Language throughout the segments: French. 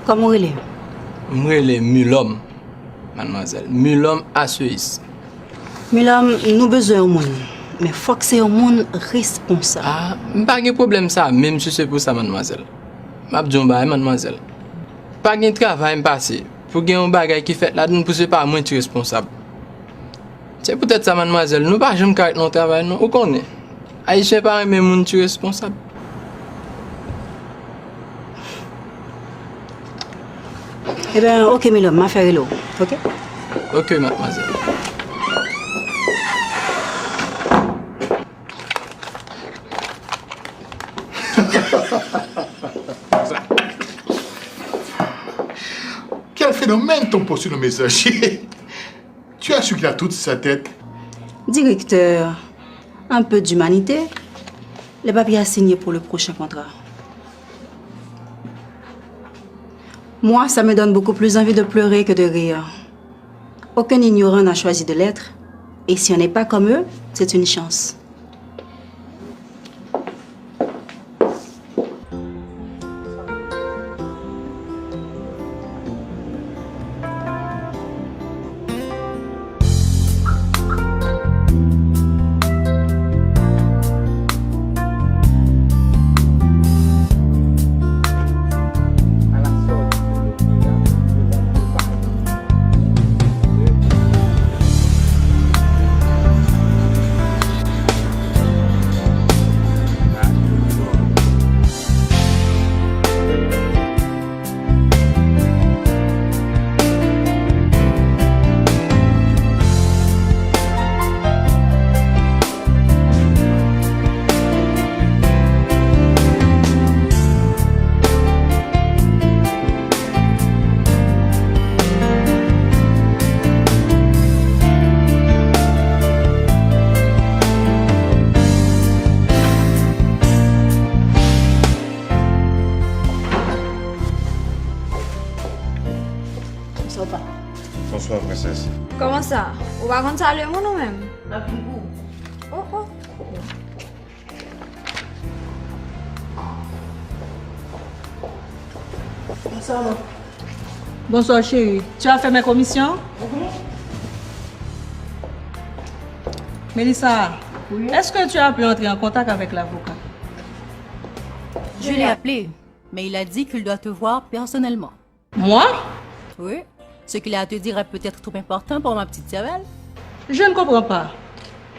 Comment vous est? Moi, les Mulhomme, mademoiselle. Mulhomme à Suisse. Milam, nous besoin de monde. Mais il faut que c'est un monde responsable. Ah, pas de problème ça, même si c'est pour ça, mademoiselle. Je dis mademoiselle. Pas de travail passé. Pour qu'il y ait un bagage qui fait là, nous ne pouvons pas moins être responsable. C'est peut-être ça, mademoiselle. Nous ne pouvons jamais faire notre travail, non? Où qu'on est? Haïtien pas même monde qui est responsable. Eh bien, ok, Milam, ma faire l'eau. Ok? Ok, mademoiselle. Quel phénomène ton poste sur le messager? Tu as su qu'il a toute sa tête. Directeur, un peu d'humanité. Les papiers à signer pour le prochain contrat. Moi, ça me donne beaucoup plus envie de pleurer que de rire. Aucun ignorant n'a choisi de l'être. Et si on n'est pas comme eux, c'est une chance. Bonsoir, princesse. Comment ça? On va rendre ça le monde ou même? Oh, oh. Bonsoir chérie. Tu as fait mes commissions? Mélissa, est-ce que tu as pu entrer en contact avec l'avocat? Je l'ai appelé, mais il a dit qu'il doit te voir personnellement. Moi? Oui. Ce qu'il a à te dire est peut-être trop important pour ma petite cervelle. Je ne comprends pas.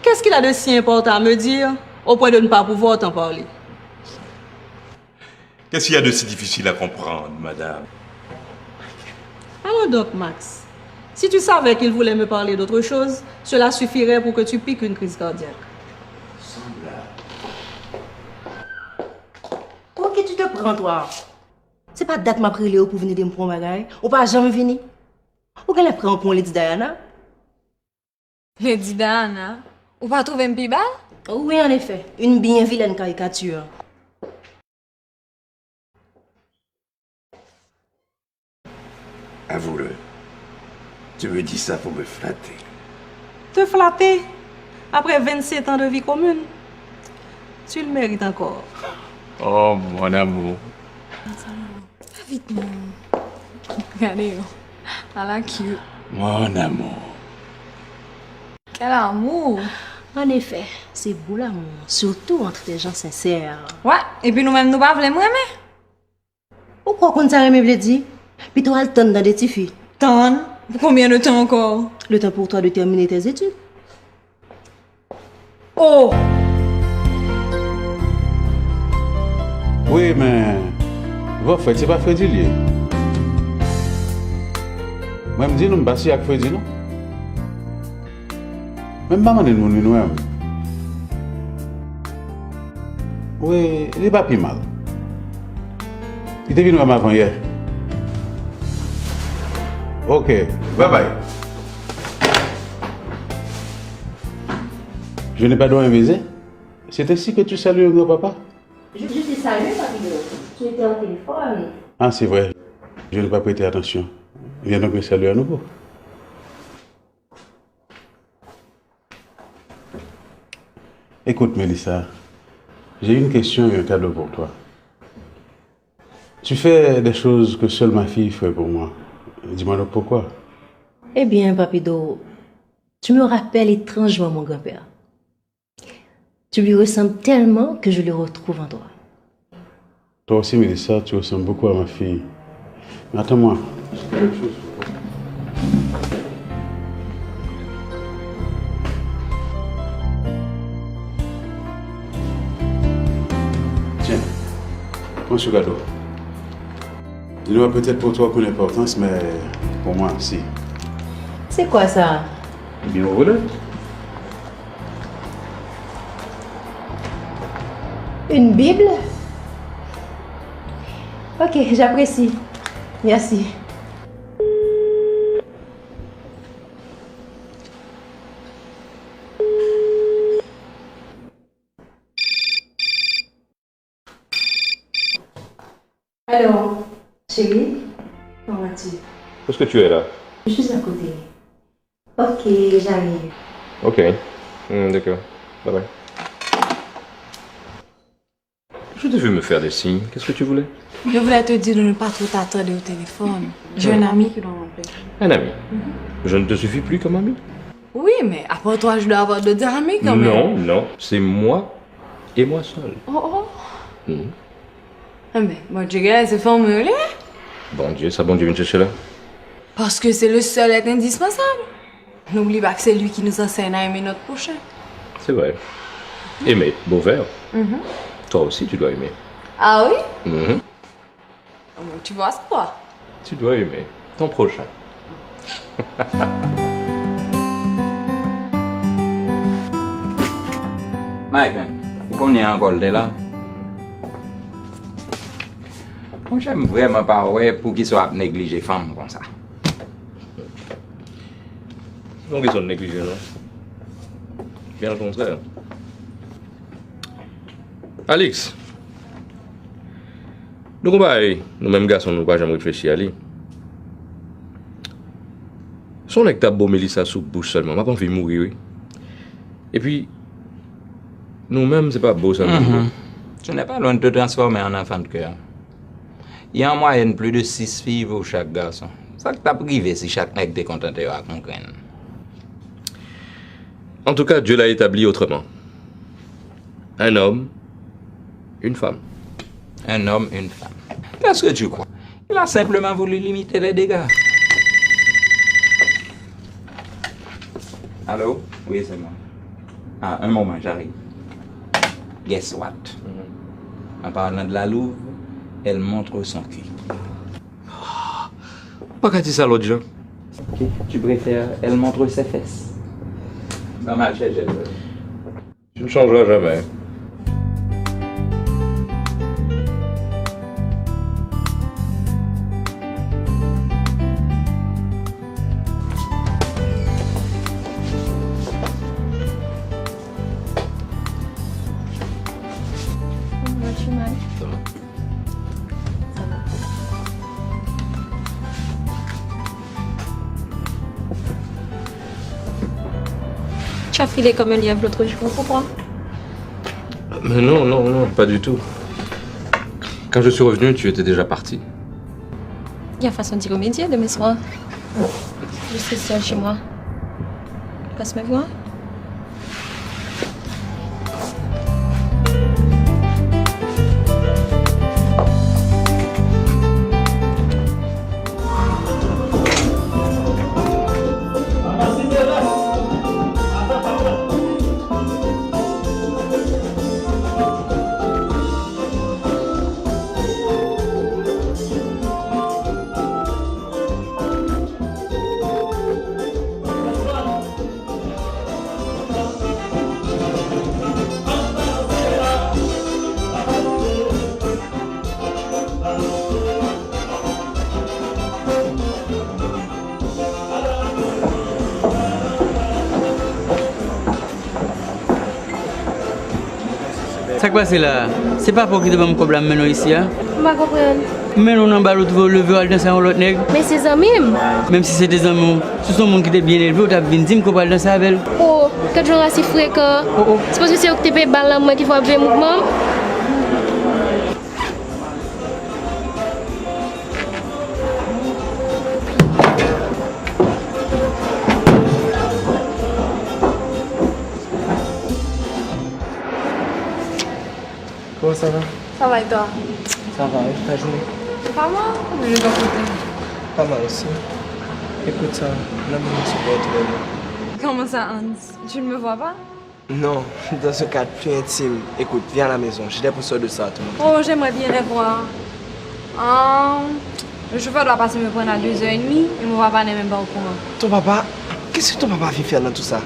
Qu'est-ce qu'il a de si important à me dire au point de ne pas pouvoir t'en parler? Qu'est-ce qu'il y a de si difficile à comprendre, madame? Alors donc, Max, si tu savais qu'il voulait me parler d'autre chose, cela suffirait pour que tu piques une crise cardiaque. Ok, tu te prends, toi. C'est pas date m'a pris Léo pour venir de me prendre bagaille. Ou pas jamais venir. Ou qu'elle a pris pour Lady Diana? Lady Diana? Ou pas trouver un pibal? Oui, en effet. Une bien vilaine caricature. Avoue-le. Tu me dis ça pour me flatter. Te flatter après 27 ans de vie commune? Tu le mérites encore. Oh, mon amour. Vite, non. Regardez, elle a cute. Mon amour. Quel amour! En effet, c'est beau l'amour. Surtout entre des gens sincères. Ouais, et puis nous-mêmes, nous pas vraiment aimer. Pourquoi qu'on t'a aimé, dit? Puis toi, le temps dans des petites filles. Tant? Pour combien de temps encore? Le temps pour toi de terminer tes études. Oh! Oui, mais... Votre frère, c'est pas Freddy lié. Moi, je me dis, nous ne sommes pas avec Freddy, non? Même pas nous nous oui, il n'est pas plus mal. Il est venu avant hier. Ok, bye bye. Je n'ai pas droit à baiser. C'est ainsi que tu salues le grand-papa? Je t'ai salué, papillon. Tu étais au téléphone. Ah, c'est vrai. Je n'ai pas prêté attention. Viens donc me saluer à nouveau. Écoute, Mélissa, j'ai une question et un cadeau pour toi. Tu fais des choses que seule ma fille fait pour moi. Dis-moi donc pourquoi. Eh bien, Papido, tu me rappelles étrangement mon grand-père. Tu lui ressembles tellement que je le retrouve en toi. Toi aussi, Mélissa, tu ressembles beaucoup à ma fille. Mais attends-moi. J'ai quelque chose pour toi. Tiens, prends ce cadeau. Il n'aura peut-être pour toi aucune importance, mais pour moi, si. C'est quoi ça? Eh bien, voilà. Une Bible? Ok, j'apprécie. Merci. Alors, chérie, comment vas-tu? Où est-ce que tu es là? Je suis à côté. Ok, j'arrive. Ok. D'accord. Bye bye. Je t'ai vu me faire des signes. Qu'est-ce que tu voulais? Je voulais te dire de ne pas trop t'attarder au téléphone. J'ai un ami qui doit m'appeler. Un ami. Je ne te suffis plus comme ami? Oui, mais après toi, je dois avoir d'autres amis quand même. Non, non. C'est moi et moi seul. Oh, oh. Ah, mais bon, tu regardes, c'est formulé. Bon Dieu, ça bon Dieu vient te chercher là. Parce que c'est le seul être indispensable. N'oublie pas que c'est lui qui nous enseigne à aimer notre prochain. C'est vrai. Aimer, beau verbe. Toi aussi, tu dois aimer. Ah oui? Tu vois c'est quoi? Tu dois aimer ton prochain. Mike, pourquoi on est encore là? Moi, j'aime vraiment pas pour qu'ils soient négligés femmes comme ça. Donc ils sont négligés, non? Bien au contraire. Alex, nous mêmes garçons, nous pas jamais réfléchi à lui. Son nèg t'a beau Mélissa sous bouche seulement, m'a pas envie de mourir, oui. Et puis, nous-mêmes, c'est pas beau ça. Tu n'es pas loin de te transformer en enfant de cœur. Il y a en moyenne plus de 6 filles pour chaque garçon. Ça que t'as privé si chaque mec t'est contenté à comprendre. En tout cas, Dieu l'a établi autrement. Un homme, une femme. Un homme, une femme. Qu'est-ce que tu crois? Il a simplement voulu limiter les dégâts. Allô? Oui, c'est moi. Ah, un moment, j'arrive. Guess what? En parlant de la louve, elle montre son cul. Pas qu'à dire ça l'autre gens. Ok, tu préfères, elle montre ses fesses. Pas mal, j'ai. Tu ne changeras jamais. Tu as filé comme un lièvre l'autre jour, pourquoi? Mais non, non, non, pas du tout. Quand je suis revenu, tu étais déjà parti. Il y a façon d'y remédier demain soir. Je serai seule chez moi. Passe me voir. Ça qui passe là, c'est pas pour qu'il y ait un problème maintenant ici. Hein? Je ne comprends. Mais nous n'avons pas l'autre lever à danser avec l'autre nègre. Mais c'est amis. Même si c'est des amis, ce sont des gens qui étaient bien élevés, tu as bien dit qu'on va danser avec elle. Oh, quand je suis si fréquent, c'est parce que c'est eux qui te payent balle qui font un mouvement. Comment ça va? Ça va et toi? Ça va, et ta journée? Pas moi, mais je dois côté. Pas mal aussi. Écoute ça, là, je suis pas trop bien. Comment ça, Hans? Tu ne me vois pas? Non, dans ce cadre plus intime. Écoute, viens à la maison, j'ai des pousseurs de ça, tout le monde. Oh, j'aimerais bien les voir. Le chauffeur doit passer me prendre à 2h30 et mon papa n'est même pas au courant. Ton papa, qu'est-ce que ton papa vient faire dans tout ça?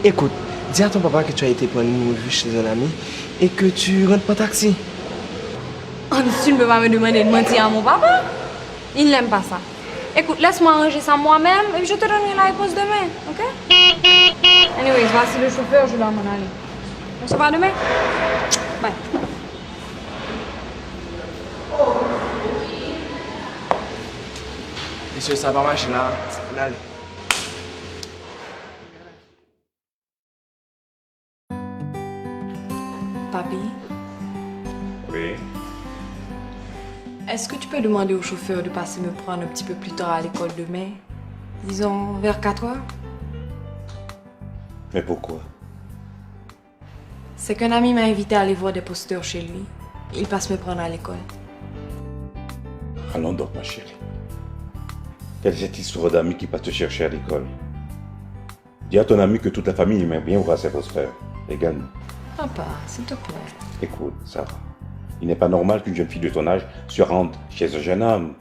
Écoute, dis à ton papa que tu as été prendre une revue chez un ami et que tu rentres par taxi. Hans, tu ne peux pas me demander de mentir à mon papa? Il n'aime pas ça. Écoute, laisse-moi arranger ça moi-même et je te donnerai la réponse demain, ok? Anyways, voici le chauffeur, je dois m'en aller. On se voit demain? Bye. Monsieur, ça va marcher là. Allez. Papi, Oui. est-ce que tu peux demander au chauffeur de passer me prendre un petit peu plus tard à l'école demain? Disons vers 4h? Mais pourquoi? C'est qu'un ami m'a invité à aller voir des posteurs chez lui. Il passe me prendre à l'école. Allons donc, ma chérie. Quelle est cette histoire d'amis qui passe te chercher à l'école? Dis à ton ami que toute la famille aimerait bien voir ses posters. Également. Papa, s'il te plaît. Écoute, Sarah, il n'est pas normal qu'une jeune fille de ton âge se rende chez un jeune homme.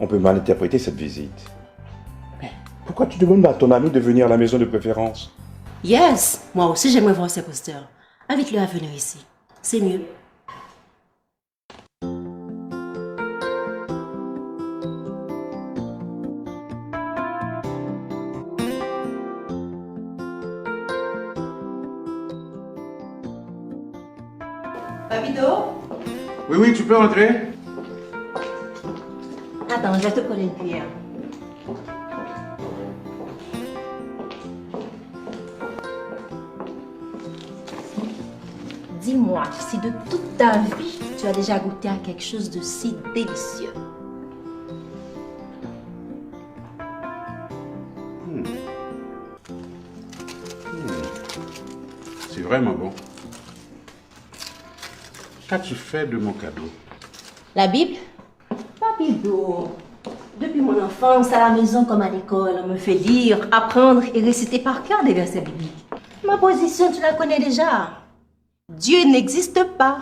On peut mal interpréter cette visite. Mais pourquoi tu demandes à ton ami de venir à la maison de préférence? Yes, moi aussi j'aimerais voir ces posters. Invite-le à venir ici. C'est mieux. Papido? Oui, oui, tu peux entrer. Attends, je vais te coller une cuillère. Dis-moi si de toute ta vie, tu as déjà goûté à quelque chose de si délicieux. C'est vraiment bon. Qu'as-tu fait de mon cadeau? La Bible? Papido, depuis mon enfance, à la maison comme à l'école, on me fait lire, apprendre et réciter par cœur des versets bibliques. Ma position, tu la connais déjà. Dieu n'existe pas.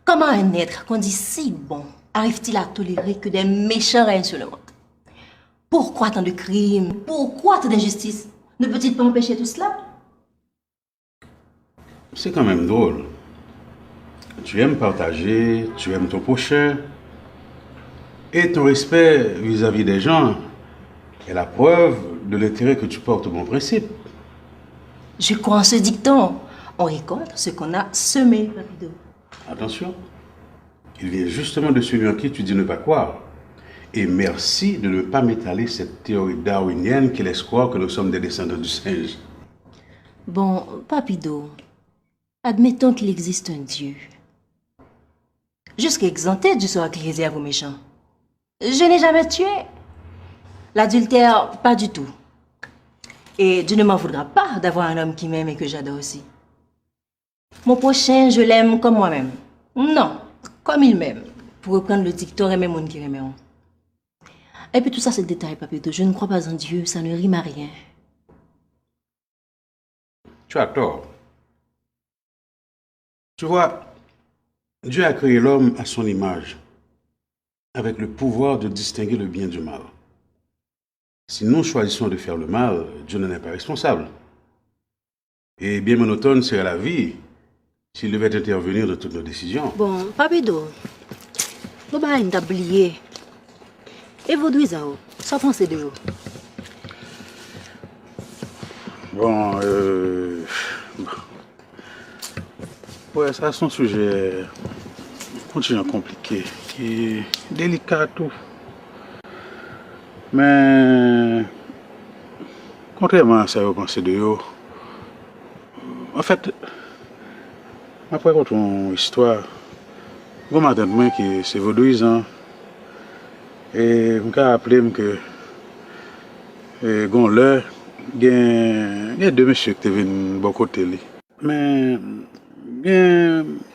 Comment un être qu'on dit si bon arrive-t-il à tolérer que des méchants règnent sur le monde? Pourquoi tant de crimes? Pourquoi tant d'injustices? Ne peut-il pas empêcher tout cela? C'est quand même drôle. Tu aimes partager, tu aimes ton prochain. Et ton respect vis-à-vis des gens est la preuve de l'intérêt que tu portes au bon principe. Je crois en ce dicton. On récolte ce qu'on a semé, Papido. Attention, il vient justement de celui en qui tu dis ne pas croire. Et merci de ne pas m'étaler cette théorie darwinienne qui laisse croire que nous sommes des descendants du singe. Bon, Papido, admettons qu'il existe un Dieu. Jusqu'à exempter du sort qu'il réserve aux méchants. Je n'ai jamais tué. L'adultère, pas du tout. Et Dieu ne m'en voudra pas d'avoir un homme qui m'aime et que j'adore aussi. Mon prochain, je l'aime comme moi-même. Non, comme il m'aime. Pour reprendre le dicton, aimer mon qui aimeront. Et puis tout ça, c'est le détail, Papido. Je ne crois pas en Dieu, ça ne rime à rien. Tu as tort. Tu vois, Dieu a créé l'homme à son image, avec le pouvoir de distinguer le bien du mal. Si nous choisissons de faire le mal, Dieu n'en est pas responsable. Et bien monotone serait la vie s'il devait intervenir dans toutes nos décisions. Bon, Papido, vous m'avez oublié. Et vous deux, ça pensez de vous? Bon, ouais, ça c'est un sujet continuellement compliqué, qui est délicat tout. Mais, contrairement à ça, vous pensez de vous, en fait, après une histoire, vous m'entendez que c'est vaudouisant. Et je me rappelle que il y a deux messieurs qui étaient venus de côté. Mais Quand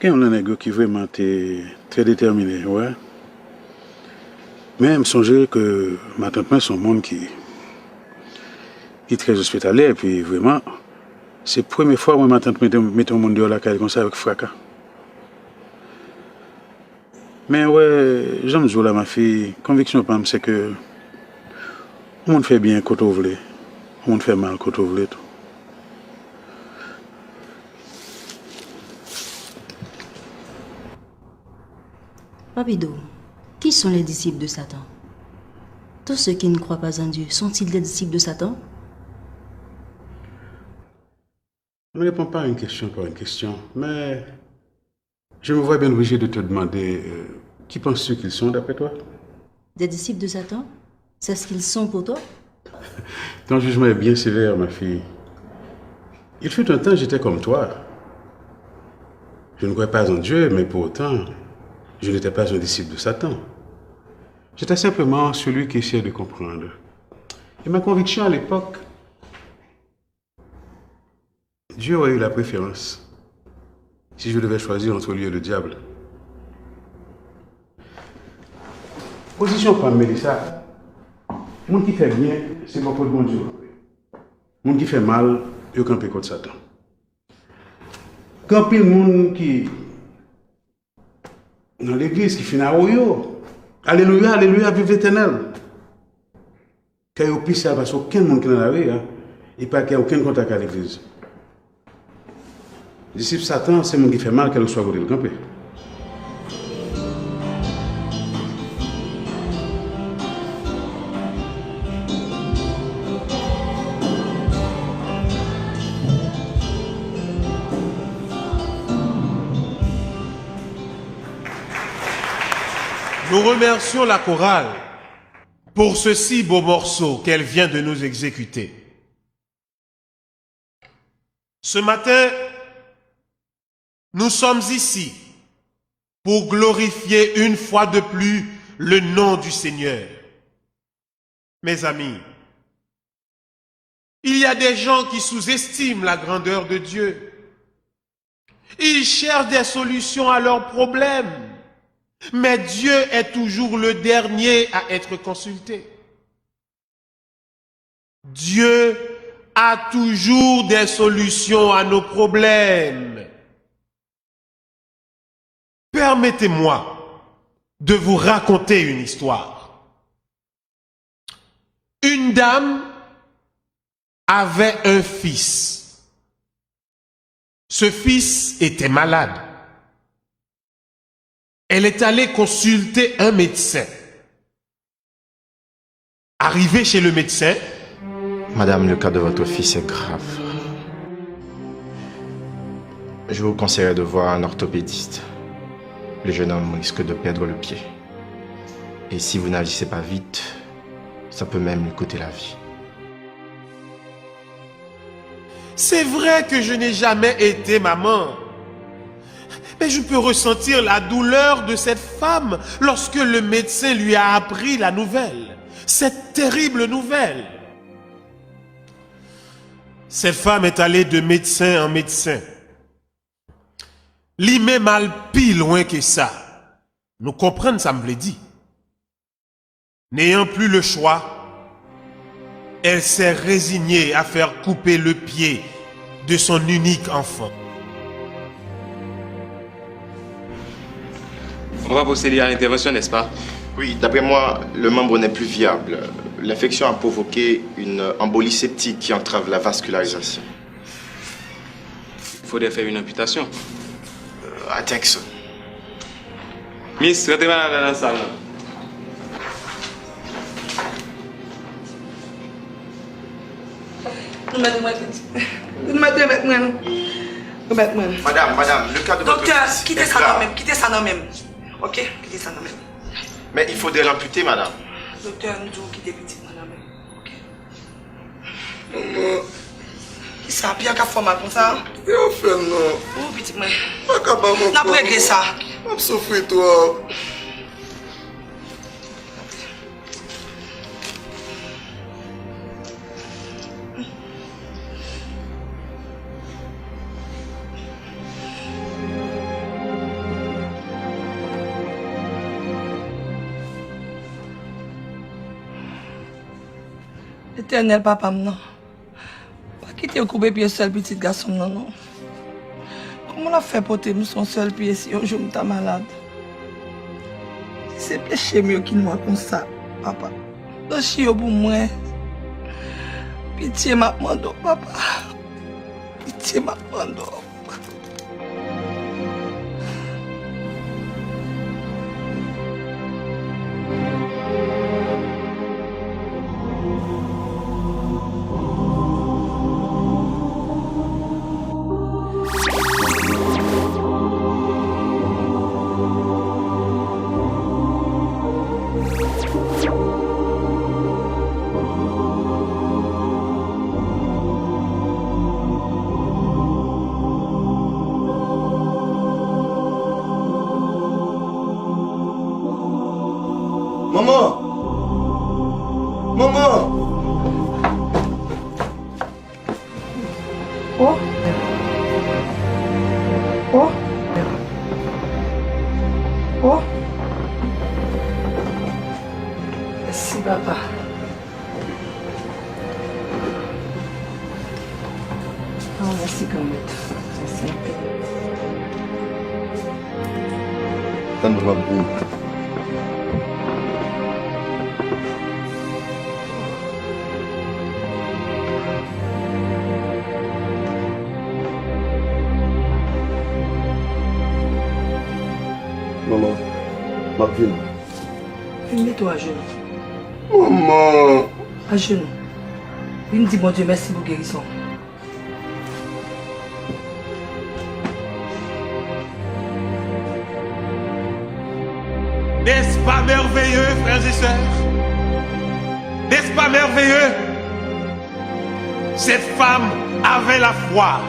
on a un gars qui vraiment était très déterminé, ouais. Mais je me songeais que ma tante c'est un monde qui est très hospitalier, et puis vraiment, c'est la première fois que ma tante met un monde dehors la caille comme ça avec fracas. Mais ouais, j'aime dire là, ma fille, conviction pas c'est que le monde fait bien quand on veut, le monde fait mal quand on veut. Papido, qui sont les disciples de Satan? Tous ceux qui ne croient pas en Dieu, sont-ils des disciples de Satan? Je ne réponds pas à une question par une question, mais je me vois bien obligé de te demander qui penses-tu qu'ils sont d'après toi? Des disciples de Satan? C'est ce qu'ils sont pour toi? Ton jugement est bien sévère, ma fille. Il fut un temps, j'étais comme toi. Je ne croyais pas en Dieu, mais pour autant, je n'étais pas un disciple de Satan. J'étais simplement celui qui essayait de comprendre. Et ma conviction à l'époque, Dieu aurait eu la préférence si je devais choisir entre lui et le diable. Position pour Mélissa. Le monde qui fait bien, c'est pour le bon Dieu. Le monde qui fait mal, il campe contre Satan. Quand il y a le monde qui dans l'église qui finit à Oyo, alléluia, alléluia, vive l'éternel. Quand il y a au ça, parce qu'aucun monde qui est dans la rue, et pas qu'il n'y a aucun contact avec l'église. Disciple Satan, c'est le monde qui fait mal, qu'elle soit au camper. Nous remercions la chorale pour ce si beau morceau qu'elle vient de nous exécuter. Ce matin, nous sommes ici pour glorifier une fois de plus le nom du Seigneur. Mes amis, il y a des gens qui sous-estiment la grandeur de Dieu. Ils cherchent des solutions à leurs problèmes. Mais Dieu est toujours le dernier à être consulté. Dieu a toujours des solutions à nos problèmes. Permettez-moi de vous raconter une histoire. Une dame avait un fils. Ce fils était malade. Elle est allée consulter un médecin. Arrivée chez le médecin, Madame, le cas de votre fils est grave. Je vous conseillerais de voir un orthopédiste. Le jeune homme risque de perdre le pied. Et si vous n'agissez pas vite, ça peut même lui coûter la vie. c'est vrai que je n'ai jamais été maman. Mais je peux ressentir la douleur de cette femme lorsque le médecin lui a appris la nouvelle. Cette terrible nouvelle. Cette femme est allée de médecin en médecin. Li met mal pis loin que ça. Nous comprenons ça me l'a dit. N'ayant plus le choix, elle s'est résignée à faire couper le pied de son unique enfant. On va procéder à l'intervention, n'est-ce pas? Oui, d'après moi, le membre n'est plus viable. L'infection a provoqué une embolie septique qui entrave la vascularisation. Il faudrait faire une amputation. I think so. Miss, rentrez dans la salle. Madame, le cas de votre docteur, fils quittez est ça grave. non même, quittez ça non même. Ok, quittez ça non même. Mais il faudrait l'amputer, madame. Docteur, nous devons quitter petite madame. Ok. Qui ça, Pierre qui a fait mal comme ça? Yo, fait non. Oh, petit moi. Pas capable de n'a pas réglé ça. Je souffre, toi. Éternel papa, non. Pas quitter au couper pied seul petit garçon, non, non. Comment on a fait porter son seul pied si un jour je suis malade? C'est péché mieux qu'il moi comme ça, papa. Je suis au bout de moi. Pitié m'a demandé, papa. Pitié m'a demandé. Maman! Maman! Oh! Oh! Oh! Merci, papa. Oh, merci, Comète. Merci. Ça me va beaucoup. Maman, Marvin. Mets-toi à genoux. Maman! À genoux. Il me dit, bon Dieu, merci pour guérison. N'est-ce pas merveilleux, frères et sœurs? N'est-ce pas merveilleux? Cette femme avait la foi.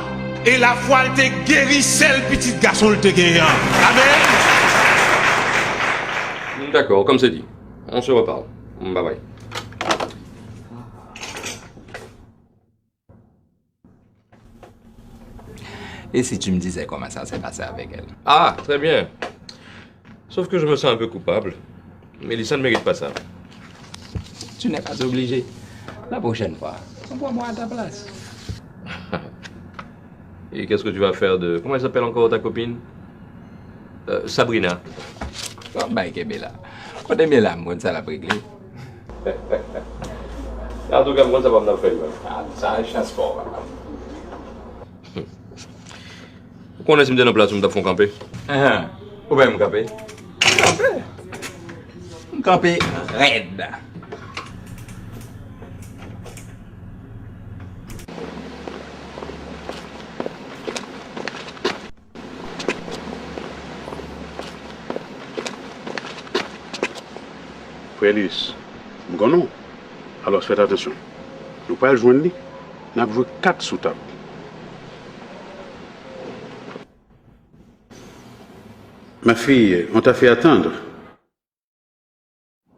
Et la foi, elle te guérissait le petit garçon, elle te guérit. Amen. D'accord, comme c'est dit. On se reparle. Bye bye. Et si tu me disais comment ça s'est passé avec elle? Ah, très bien. Sauf que je me sens un peu coupable. Mélissa ne mérite pas ça. Tu n'es pas obligé. La prochaine fois, envoie-moi à ta place. Et qu'est-ce que tu vas faire de... Comment elle s'appelle encore ta copine? Sabrina. Oh, bah, Kébéla. Quand t'aimes là, moi, ça l'a réglé. En tout cas, moi, ça va me faire. Ah, ça, chasse fort. Pourquoi on est dans place où nous font camper? Où va me camper? Camper? Camper raide. Frère Elius, non. Alors faites attention. Nous ne pouvons pas le joindre. Nous avons joué 4 sous table. Ma fille, on t'a fait attendre.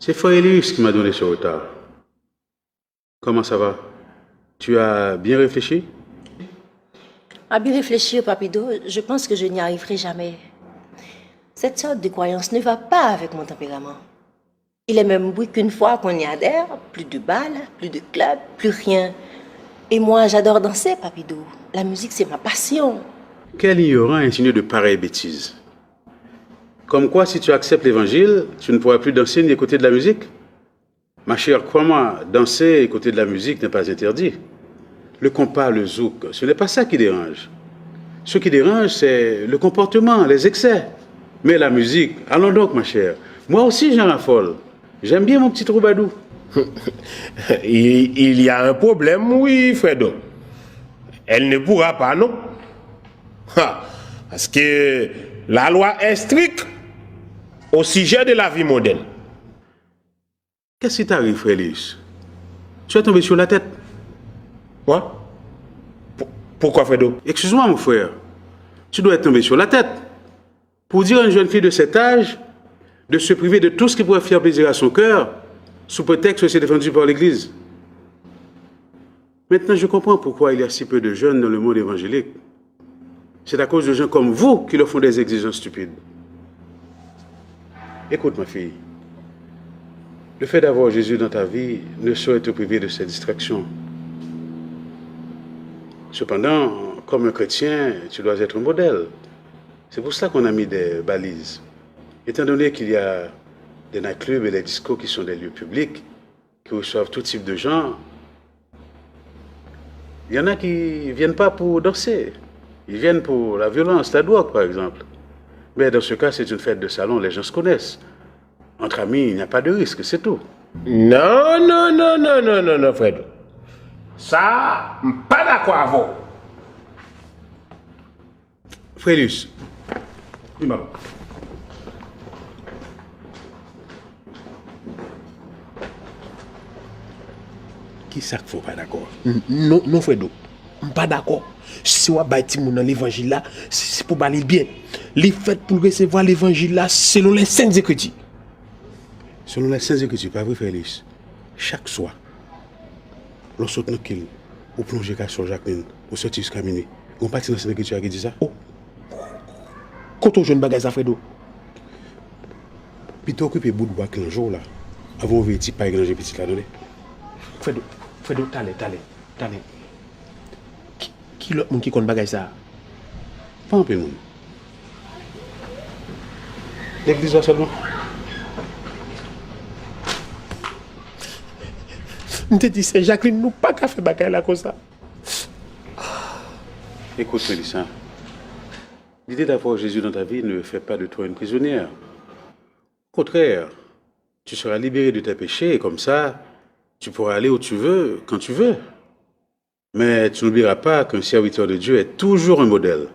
C'est Frère Elius qui m'a donné ce retard. Comment ça va? Tu as bien réfléchi? À bien réfléchir, Papido, je pense que je n'y arriverai jamais. Cette sorte de croyance ne va pas avec mon tempérament. Il est même oui qu'une fois qu'on y adhère, plus de balles, plus de clubs, plus rien. Et moi, j'adore danser, Papido. La musique, c'est ma passion. Quel ignorant insinué de pareilles bêtises? Comme quoi, si tu acceptes l'évangile, tu ne pourras plus danser ni écouter de la musique? Ma chère, crois-moi, danser et écouter de la musique n'est pas interdit. Le compas, le zouk, ce n'est pas ça qui dérange. Ce qui dérange, c'est le comportement, les excès. Mais la musique, allons donc, ma chère. Moi aussi, j'en raffole. J'aime bien mon petit troubadour. Il y a un problème, oui, Fredo. Elle ne pourra pas, non? Parce que la loi est stricte au sujet de la vie moderne. Qu'est-ce qui t'arrive, frère Elius? Tu es tombé sur la tête. Quoi? Pourquoi, Fredo? Excuse-moi, mon frère. Tu dois être tombé sur la tête. Pour dire à une jeune fille de cet âge de se priver de tout ce qui pourrait faire plaisir à son cœur, sous prétexte que c'est défendu par l'Église. Maintenant, je comprends pourquoi il y a si peu de jeunes dans le monde évangélique. C'est à cause de gens comme vous qui leur font des exigences stupides. Écoute, ma fille. Le fait d'avoir Jésus dans ta vie ne saurait te priver de ses distractions. Cependant, comme un chrétien, tu dois être un modèle. C'est pour cela qu'on a mis des balises. Étant donné qu'il y a des nightclubs et des discos qui sont des lieux publics, qui reçoivent tout type de gens, il y en a qui ne viennent pas pour danser. Ils viennent pour la violence, la drogue par exemple. Mais dans ce cas, c'est une fête de salon, les gens se connaissent. Entre amis, il n'y a pas de risque, c'est tout. Non, Fred. Ça, je ne suis pas d'accord avec vous. Frédus. Oui, maman. Qui ça qu'il faut pas d'accord? Non, Fredo. Je ne suis pas d'accord. Si on va dans l'évangile là, c'est pour aller bien. Les fêtes pour recevoir l'évangile là selon les saintes écritures. Selon les saintes écritures, pas vrai, Félix? Chaque soir, lorsqu'on est tranquille, on plonge sur Jacqueline, on sortit jusqu'à minuit. On partit dans cette écriture qui dit ça. Oh. Quand on joue une bagaille à Fredo. Puis tu occupes bout de bois un jour là. Avant de venir, pas égranger petit là donné. Fredo, t'allez. Qui l'autre monde qui compte bagaille ça? Pas un peu monde. L'église seulement. Je te dis, c'est Jacqueline, nous pas qu'à faire bagaille là comme ça. Écoute, Mélissa. L'idée d'avoir Jésus dans ta vie ne fait pas de toi une prisonnière. Au contraire, tu seras libéré de tes péchés et comme ça, tu pourras aller où tu veux, quand tu veux. Mais tu n'oublieras pas qu'un serviteur de Dieu est toujours un modèle.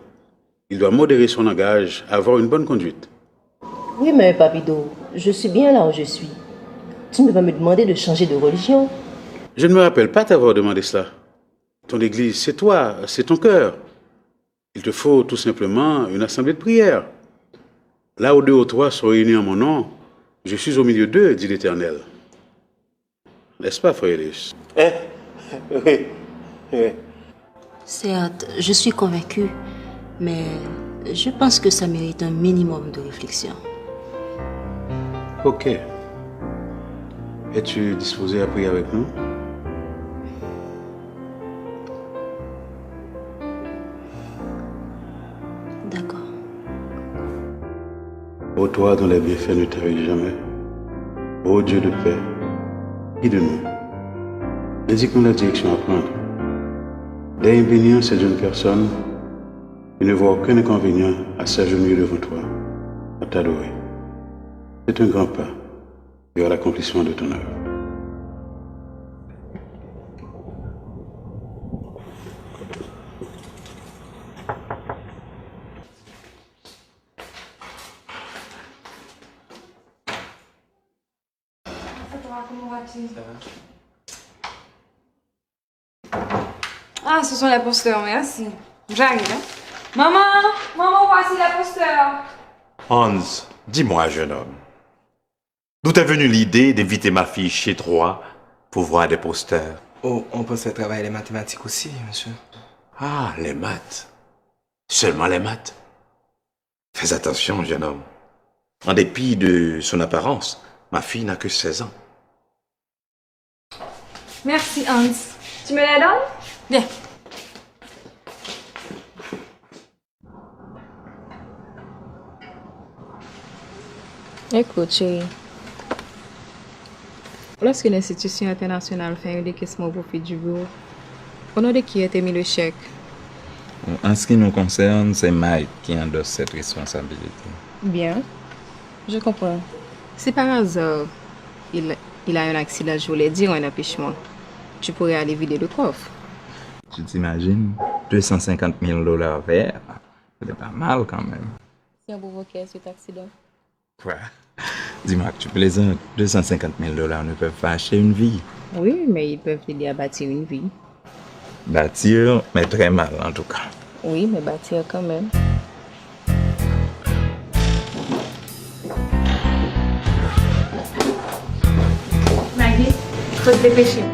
Il doit modérer son langage, avoir une bonne conduite. Oui, mais Papido, je suis bien là où je suis. Tu ne vas me demander de changer de religion. Je ne me rappelle pas t'avoir demandé cela. Ton église, c'est toi, c'est ton cœur. Il te faut tout simplement une assemblée de prière. Là où deux ou trois sont réunis en mon nom, je suis au milieu d'eux, dit l'Éternel. N'est-ce pas, frère Elias? Oui. Certes, je suis convaincue, mais je pense que ça mérite un minimum de réflexion. Ok. Es-tu disposé à prier avec nous? D'accord. Ô toi dont les bienfaits ne t'arrivent jamais, ô Dieu de paix, guide-nous. Indique-nous la direction à prendre. Daigne bénir cette jeune personne et ne vois aucun inconvénient à s'agenouiller devant toi, à t'adorer. C'est un grand pas vers l'accomplissement de ton œuvre. Ah, ce sont les posteurs, merci. J'arrive, hein. Maman, voici les posteurs. Hans, dis-moi, jeune homme, d'où t'est venue l'idée d'inviter ma fille chez toi pour voir des posters? Oh, on pensait travailler les mathématiques aussi, monsieur. Ah, les maths. Seulement les maths. Fais attention, jeune homme. En dépit de son apparence, ma fille n'a que 16 ans. Merci, Hans. Tu me les donnes? Viens. Écoute, chérie. Lorsque l'institution internationale fait un décaissement au profit du bureau, au nom de qui a été mis le chèque? En ce qui nous concerne, c'est Mike qui endosse cette responsabilité. Bien. Je comprends. Si par hasard, il a un accident, je voulais dire un empêchement, tu pourrais aller vider le coffre. Tu t'imagines? 250 000 $ verts. C'est pas mal quand même. Si on provoquait cet accident. Quoi? Dis-moi que tu plaisantes. 250 000 $ ne peuvent pas acheter une vie. Oui, mais ils peuvent t'aider à bâtir une vie. Bâtir, mais très mal en tout cas. Oui, mais bâtir quand même. Maggie, faut te dépêcher.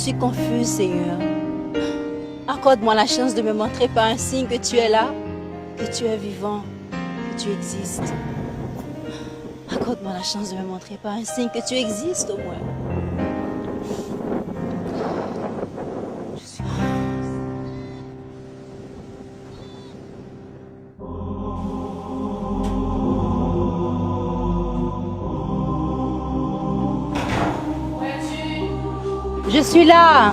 suis confuse, Seigneur. Accorde-moi la chance de me montrer par un signe que tu es là, que tu es vivant, que tu existes. Accorde-moi la chance de me montrer par un signe que tu existes au moins. Je suis là.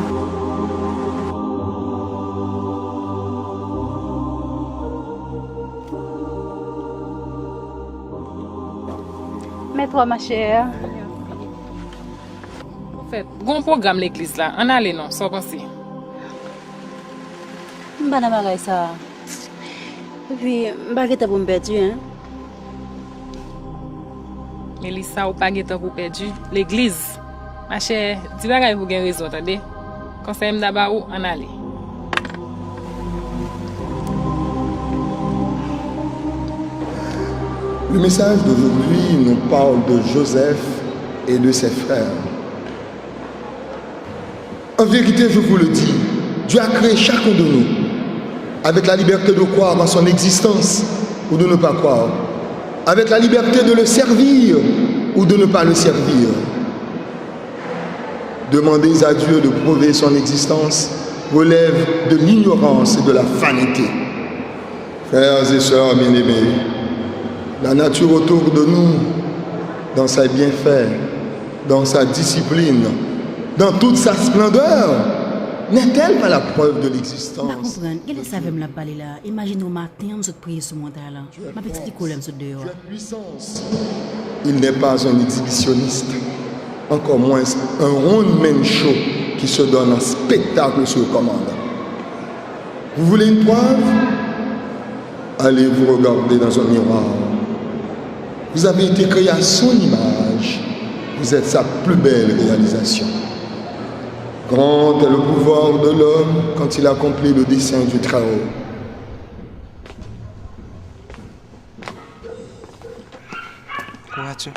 Mets-toi, ma chère. En fait, bon programme l'église là. On allait non, sans penser. Mbana bagay ça. Et puis, mbageta pour me perdu, hein? Mélissa ou pas geta pour perdu. L'église. Ma chère, dis bagay pour gen raison, attendez. Conseil m'daba ou on allait. Le message d'aujourd'hui nous parle de Joseph et de ses frères. En vérité, je vous le dis, Dieu a créé chacun de nous avec la liberté de croire dans son existence ou de ne pas croire, avec la liberté de le servir ou de ne pas le servir. Demander à Dieu de prouver son existence relève de l'ignorance et de la vanité. Frères et sœurs bien-aimés, la nature autour de nous, dans ses bienfaits, dans sa discipline, dans toute sa splendeur, n'est-elle pas la preuve de l'existence? Je comprends. Quel est ça me la parler là? Imagine au matin, on se prier sur mon terre là. Ma petite colonne sur dehors. Il n'est pas un exhibitionniste, encore moins un one-man show qui se donne en spectacle sur commande. Vous voulez une preuve? Allez vous regarder dans un miroir. Vous avez été créé à son image. Vous êtes sa plus belle réalisation. Grand est le pouvoir de l'homme quand il accomplit le dessein du Très-Haut. Comment vas-tu?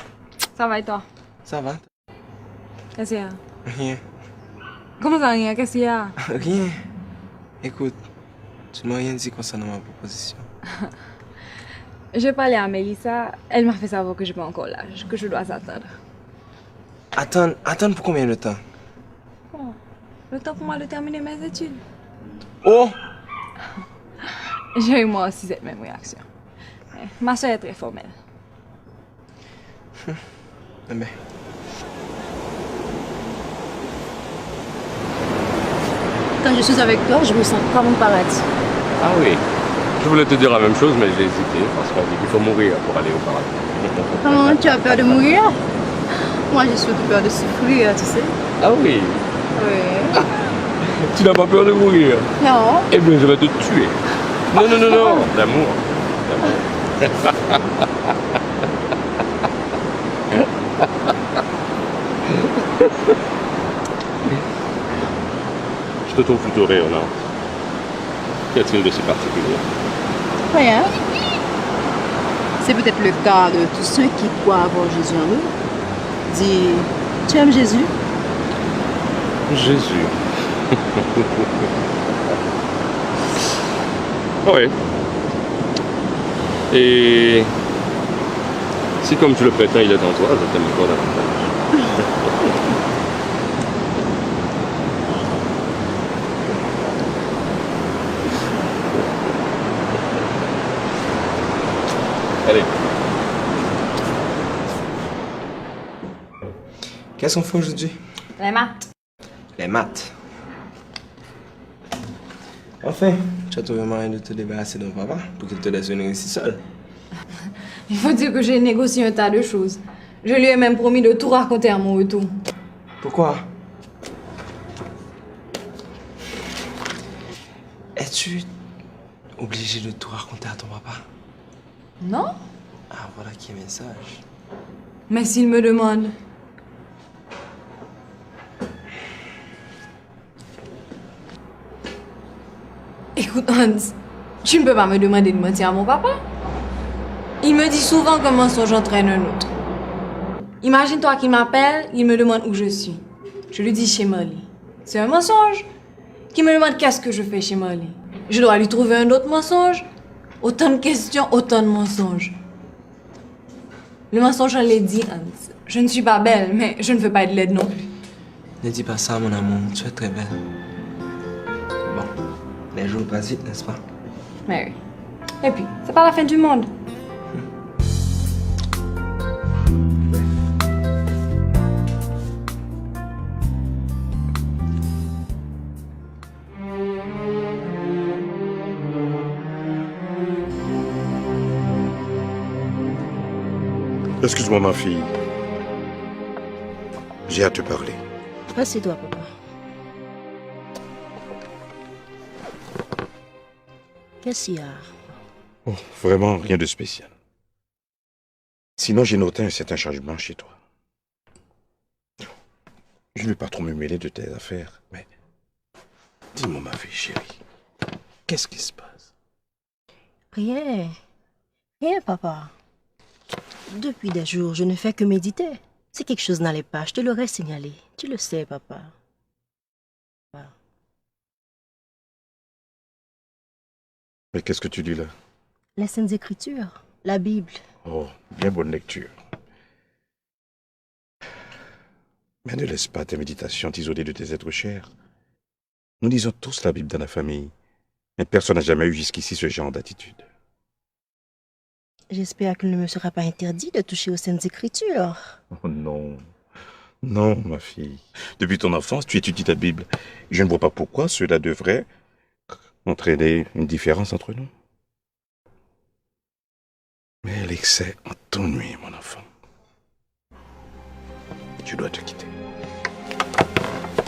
Ça va et toi? Ça va? Qu'est-ce qu'il y a? Rien. Comment ça rien? Qu'est-ce qu'il y a? Rien. Écoute, tu m'as rien dit concernant ma proposition. J'ai parlé à Mélissa, elle m'a fait savoir que je n'ai pas encore l'âge, que je dois attendre. Attendre pour combien de temps? Oh, le temps pour moi de terminer mes études. Oh! J'ai eu moi aussi cette même réaction. Ma soeur est très formelle. Eh ben. Quand je suis avec toi, je me sens comme au paradis. Ah oui. Je voulais te dire la même chose, mais j'ai hésité parce qu'on dit qu'il faut mourir pour aller au paradis. Comment tu as peur de mourir? Moi, j'ai surtout peur de souffrir, tu sais. Ah oui. Oui. Tu n'as pas peur de mourir? Non. Eh bien, je vais te tuer. Non, non, non, non. D'amour. Je te trouve plutôt rayonnant. Qu'y a-t-il de si particulier? Rien. C'est peut-être le cas de tous ceux qui croient avoir Jésus en eux. Dis, tu aimes Jésus? Jésus. Oui. Et si comme tu le prétends, il est en toi, je t'aime encore davantage. Allez. Qu'est-ce qu'on fait aujourd'hui? Les maths. Les maths. Enfin, tu as trouvé moyen de te débarrasser de ton papa pour qu'il te laisse venir ici seul. Il faut dire que j'ai négocié un tas de choses. Je lui ai même promis de tout raconter à mon retour. Pourquoi? Es-tu obligé de tout raconter à ton papa? Non? Ah, voilà qui est le message. Mais s'il me demande. Écoute, Hans, tu ne peux pas me demander de mentir à mon papa. Il me dit souvent qu'un mensonge entraîne un autre. Imagine-toi qu'il m'appelle, il me demande où je suis. Je lui dis chez Molly. C'est un mensonge. Qui me demande qu'est-ce que je fais chez Marley. Je dois lui trouver un autre mensonge. Autant de questions, autant de mensonges. Le mensonge, je l'ai dit, Hans. Je ne suis pas belle, mais je ne veux pas être laide non plus. Ne dis pas ça, mon amour. Tu es très belle. Bon, les jours passent vite, n'est-ce pas? Mais oui. Et puis, c'est pas la fin du monde. Excuse-moi, ma fille. J'ai à te parler. Assieds-toi, papa. Qu'est-ce qu'il y a? Oh, vraiment rien de spécial. Sinon, j'ai noté un certain changement chez toi. Je ne veux pas trop me mêler de tes affaires, mais dis-moi, ma fille chérie, qu'est-ce qui se passe? Rien. Rien, papa. Depuis des jours, je ne fais que méditer. Si quelque chose n'allait pas, je te l'aurais signalé. Tu le sais, papa. Mais qu'est-ce que tu dis là? Les Saintes Écritures, la Bible. Oh, bien bonne lecture. Mais ne laisse pas tes méditations t'isoler de tes êtres chers. Nous lisons tous la Bible dans la famille, mais personne n'a jamais eu jusqu'ici ce genre d'attitude. J'espère qu'il ne me sera pas interdit de toucher aux Saintes Écritures. Oh non. Non, ma fille. Depuis ton enfance, tu étudies ta Bible. Je ne vois pas pourquoi cela devrait entraîner une différence entre nous. Mais l'excès en t'ennuie, mon enfant. Tu dois te quitter.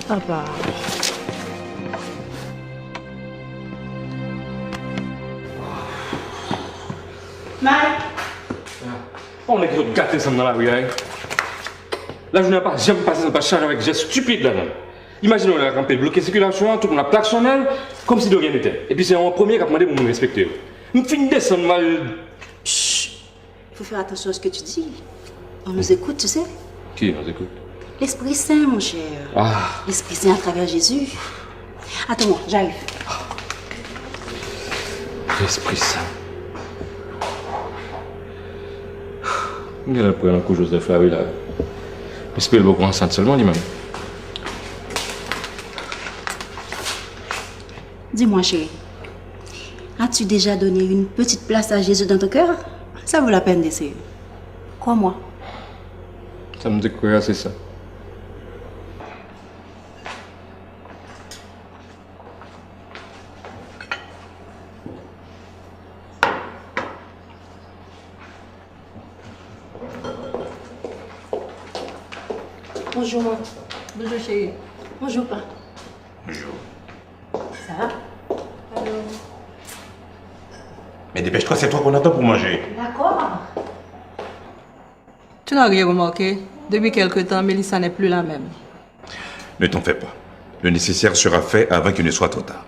Papa. Mike. On est gâtés ensemble dans la rue, hein. Là, je n'ai pas jamais passé par charge avec geste stupide là-dedans. Imaginez, on a campé, bloqué la circulation, tout le monde a klaxonné, comme si de rien n'était. Et puis c'est un premier qui a demandé pour me respecter. Je me finis descendre mal. Chut. Il faut faire attention à ce que tu dis. On nous écoute, tu sais. Qui nous écoute? L'Esprit Saint, mon cher. Ah. L'Esprit Saint à travers Jésus. Attends-moi, j'arrive. L'Esprit Saint. Il a pris un coup Joseph là, oui, là. J'espère le beaucoup enceinte seulement, lui-même. Dis-moi, chérie, as-tu déjà donné une petite place à Jésus dans ton cœur? Ça vaut la peine d'essayer. Crois-moi. Ça me dit quoi, c'est ça. Bonjour, maman. Bonjour, chérie. Bonjour, pa. Bonjour. Ça va? Allô? Mais dépêche-toi, c'est toi qu'on attend pour manger. D'accord. Tu n'as rien remarqué? Depuis quelque temps, Mélissa n'est plus la même. Ne t'en fais pas. Le nécessaire sera fait avant qu'il ne soit trop tard.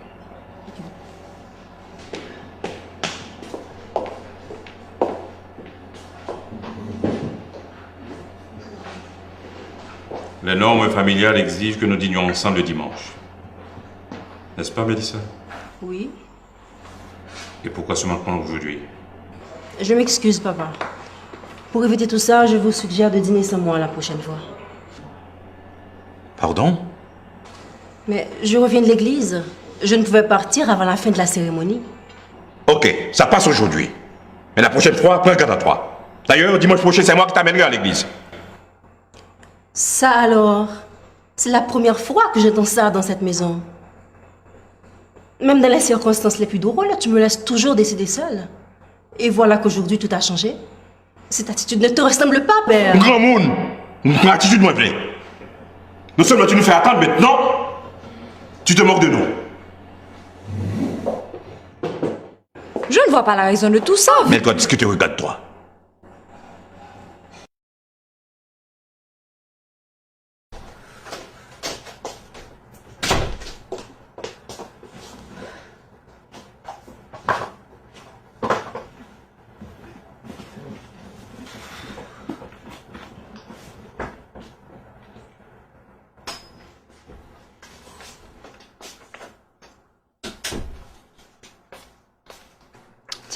Les normes familiales exigent que nous dînions ensemble le dimanche. N'est-ce pas, Mélissa? Oui. Et pourquoi ce manquement aujourd'hui? Je m'excuse, papa. Pour éviter tout ça, je vous suggère de dîner sans moi la prochaine fois. Pardon? Mais je reviens de l'église. Je ne pouvais partir avant la fin de la cérémonie. Ok, ça passe aujourd'hui. Mais la prochaine fois, prends garde à toi. D'ailleurs, dimanche prochain, c'est moi qui t'amènerai à l'église. Ça alors, c'est la première fois que j'entends ça dans cette maison. Même dans les circonstances les plus drôles, tu me laisses toujours décider seule. Et voilà qu'aujourd'hui tout a changé. Cette attitude ne te ressemble pas, père. Grand monde, une attitude moins vraie. Non seulement tu nous fais attendre, maintenant, tu te moques de nous. Je ne vois pas la raison de tout ça. Mais quand est-ce que tu regardes, toi?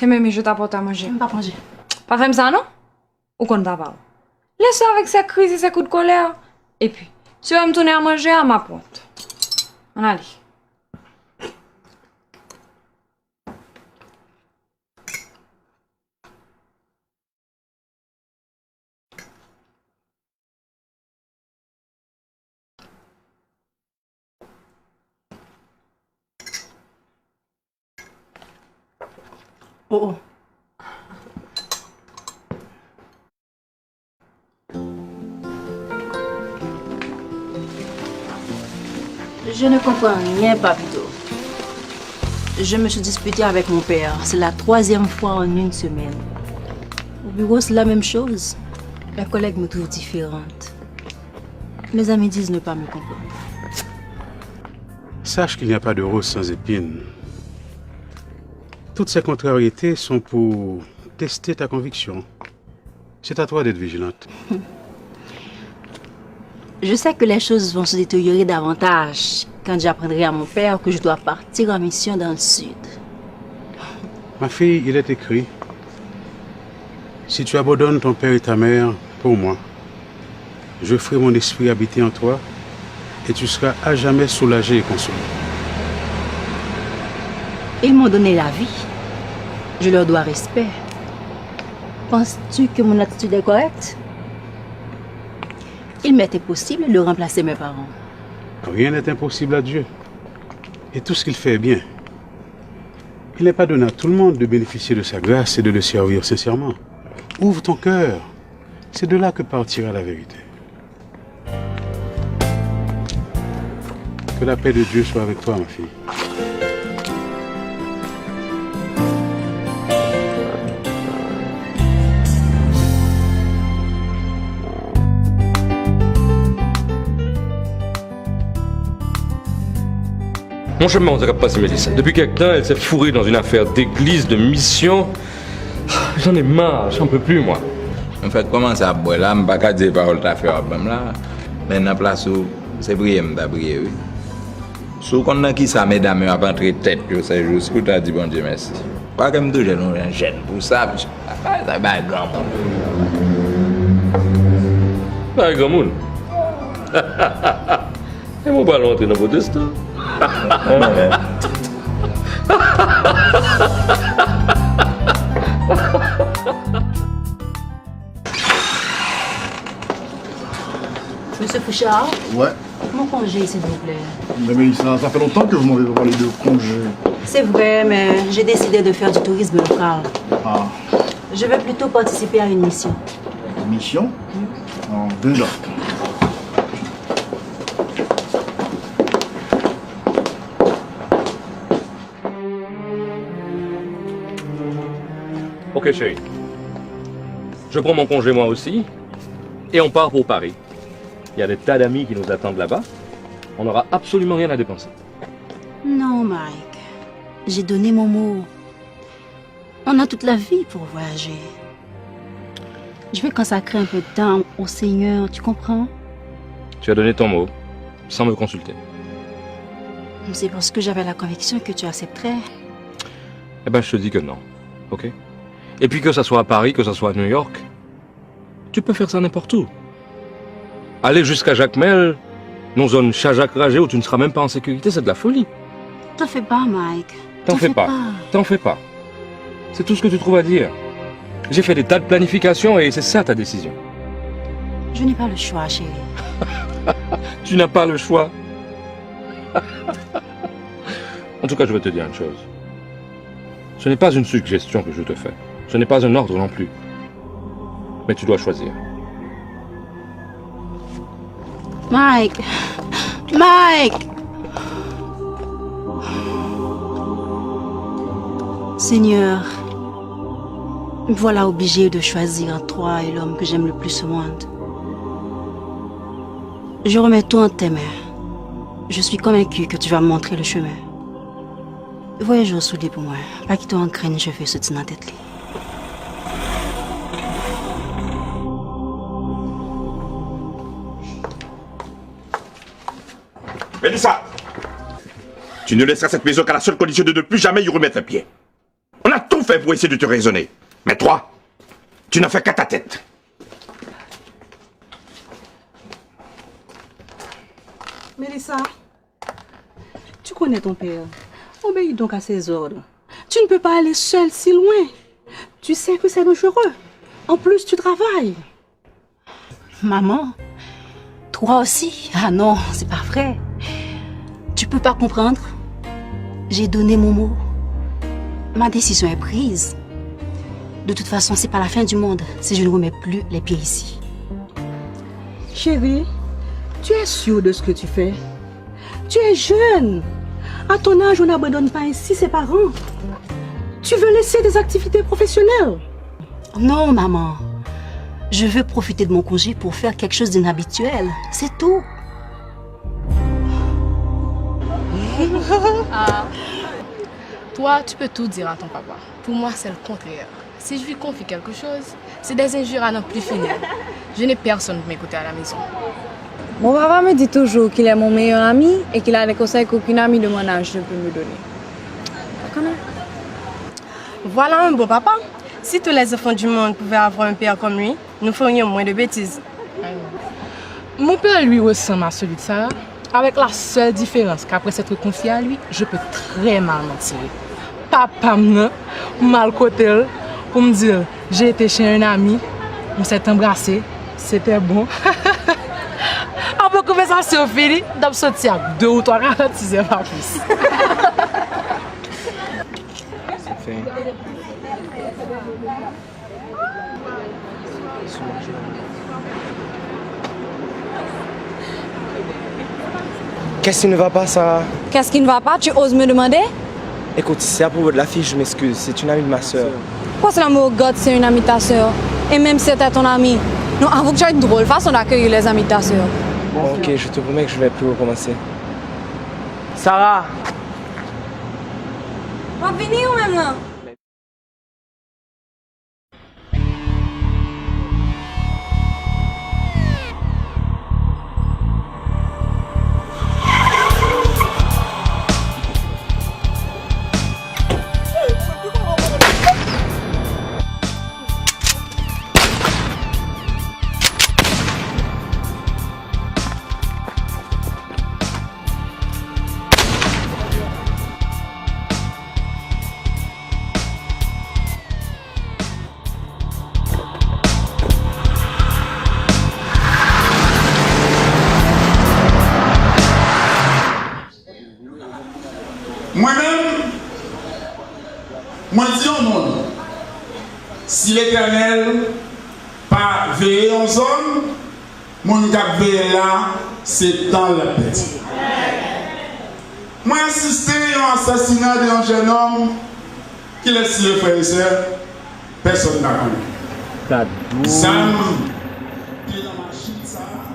Tiens, mais je t'apporte à manger. Je ne pas manger. Pas faire ça, non? Ou qu'on t'a pas? Laisse avec sa crise et ses coups de colère. Et puis, tu vas me tourner à manger à ma porte. Allez. Oh, oh. Je ne comprends rien, Papito. Je me suis disputée avec mon père. C'est la 3e fois en une semaine. Au bureau, c'est la même chose. Les collègues me trouvent différente. Mes amis disent ne pas me comprendre. Sache qu'il n'y a pas de rose sans épines. Toutes ces contrariétés sont pour tester ta conviction. C'est à toi d'être vigilante. Je sais que les choses vont se détériorer davantage quand j'apprendrai à mon père que je dois partir en mission dans le sud. Ma fille, il est écrit, si tu abandonnes ton père et ta mère pour moi, je ferai mon esprit habiter en toi et tu seras à jamais soulagé et consolé. Ils m'ont donné la vie. Je leur dois respect. Penses-tu que mon attitude est correcte? Il m'était possible de remplacer mes parents. Rien n'est impossible à Dieu. Et tout ce qu'il fait est bien. Il n'est pas donné à tout le monde de bénéficier de sa grâce et de le servir sincèrement. Ouvre ton cœur. C'est de là que partira la vérité. Que la paix de Dieu soit avec toi, ma fille. Mon chemin, on dirait pas si Mélissa. Depuis quelque temps, elle s'est fourrée dans une affaire d'église, de mission. J'en ai marre, j'en peux plus, moi. En fait, comment ça boit là, je ne peux pas dire parole ta faire même là. Mais dans la place où c'est prier, je prier, oui. Si on a qui ça, mesdames, à pas entrer tête, c'est juste que tu as dit bon Dieu merci. Pas comme deux jeunes, on gêne pour ça, ça va être grand monde. Pas grand monde. Et mon ballon entrer dans vos destins. Monsieur Fouchard? Ouais. Mon congé, s'il vous plaît. Mais ça fait longtemps que vous m'avez parlé de congé. C'est vrai, mais j'ai décidé de faire du tourisme local. Ah. Je vais plutôt participer à une mission. Une mission? En 2 ans. Ok, chérie. Je prends mon congé moi aussi. Et on part pour Paris. Il y a des tas d'amis qui nous attendent là-bas. On n'aura absolument rien à dépenser. Non, Mike. J'ai donné mon mot. On a toute la vie pour voyager. Je vais consacrer un peu de temps au Seigneur, tu comprends? Tu as donné ton mot, sans me consulter. C'est parce que j'avais la conviction que tu accepterais. Eh ben, je te dis que non. Ok? Et puis que ça soit à Paris, que ça soit à New York, tu peux faire ça n'importe où. Aller jusqu'à Jacmel, dans zone Chajak-Ragé où tu ne seras même pas en sécurité, c'est de la folie. T'en fais pas, Mike. T'en fais pas. T'en fais pas. C'est tout ce que tu trouves à dire. J'ai fait des tas de planifications et c'est ça ta décision. Je n'ai pas le choix, chérie. Tu n'as pas le choix. En tout cas, je vais te dire une chose. Ce n'est pas une suggestion que je te fais. Ce n'est pas un ordre non plus. Mais tu dois choisir. Mike! Mike! Seigneur, me voilà obligé de choisir entre toi et l'homme que j'aime le plus au monde. Je remets tout entre tes mains. Je suis convaincu que tu vas me montrer le chemin. Voyage soudé pour moi. Pas qu'il en craigne, je fais ce dans la tête. Mélissa, tu ne laisseras cette maison qu'à la seule condition de ne plus jamais y remettre un pied. On a tout tout fait pour essayer de te raisonner. Mais toi, tu n'as fait qu'à ta tête. Mélissa, tu connais ton père. Obéis donc à ses ordres. Tu ne peux pas aller seule si loin. Tu sais que c'est dangereux. En plus, tu travailles. Maman, toi aussi? Ah non, c'est pas vrai. Tu peux pas comprendre. J'ai donné mon mot. Ma décision est prise. De toute façon, c'est pas la fin du monde si je ne remets plus les pieds ici. Chérie, tu es sûre de ce que tu fais? Tu es jeune. À ton âge, on n'abandonne pas ainsi ses parents. Tu veux laisser des activités professionnelles? Non, maman. Je veux profiter de mon congé pour faire quelque chose d'inhabituel. C'est tout. Ah, toi, tu peux tout dire à ton papa. Pour moi, c'est le contraire. Si je lui confie quelque chose, c'est des injures à n'en plus finir. Je n'ai personne pour m'écouter à la maison. Mon papa me dit toujours qu'il est mon meilleur ami et qu'il a des conseils qu'aucune amie de mon âge ne peut me donner. Voilà un beau papa. Si tous les enfants du monde pouvaient avoir un père comme lui, nous ferions moins de bêtises. Mon père, lui, ressemble à celui de Sarah, avec la seule différence qu'après s'être confié à lui, je peux très mal mentir. Papa mal côté pour me dire, j'ai été chez un ami, on s'est embrassé, c'était bon. Après conversation finie, d'ab sorti à 2 ou 3 ralentissements pas plus. C'est fait. Qu'est-ce qui ne va pas, Sarah? Qu'est-ce qui ne va pas? Tu oses me demander? Écoute, c'est à propos de la fille, je m'excuse. C'est une amie de ma soeur. Pourquoi c'est l'amour God, c'est une amie de ta soeur? Et même si c'était ton ami. Non, avoue que tu as une drôle façon d'accueillir les amis de ta soeur. Bon, ok, je te promets que je vais plus recommencer. Sarah! On va venir ou même là? Moi-même, moi dis au monde, si l'Éternel pas veillé aux hommes, mon cap veillé là, c'est dans la paix. Moi assisté à un assassinat d'un jeune homme qui laisse le frère et soeur, personne n'a connu.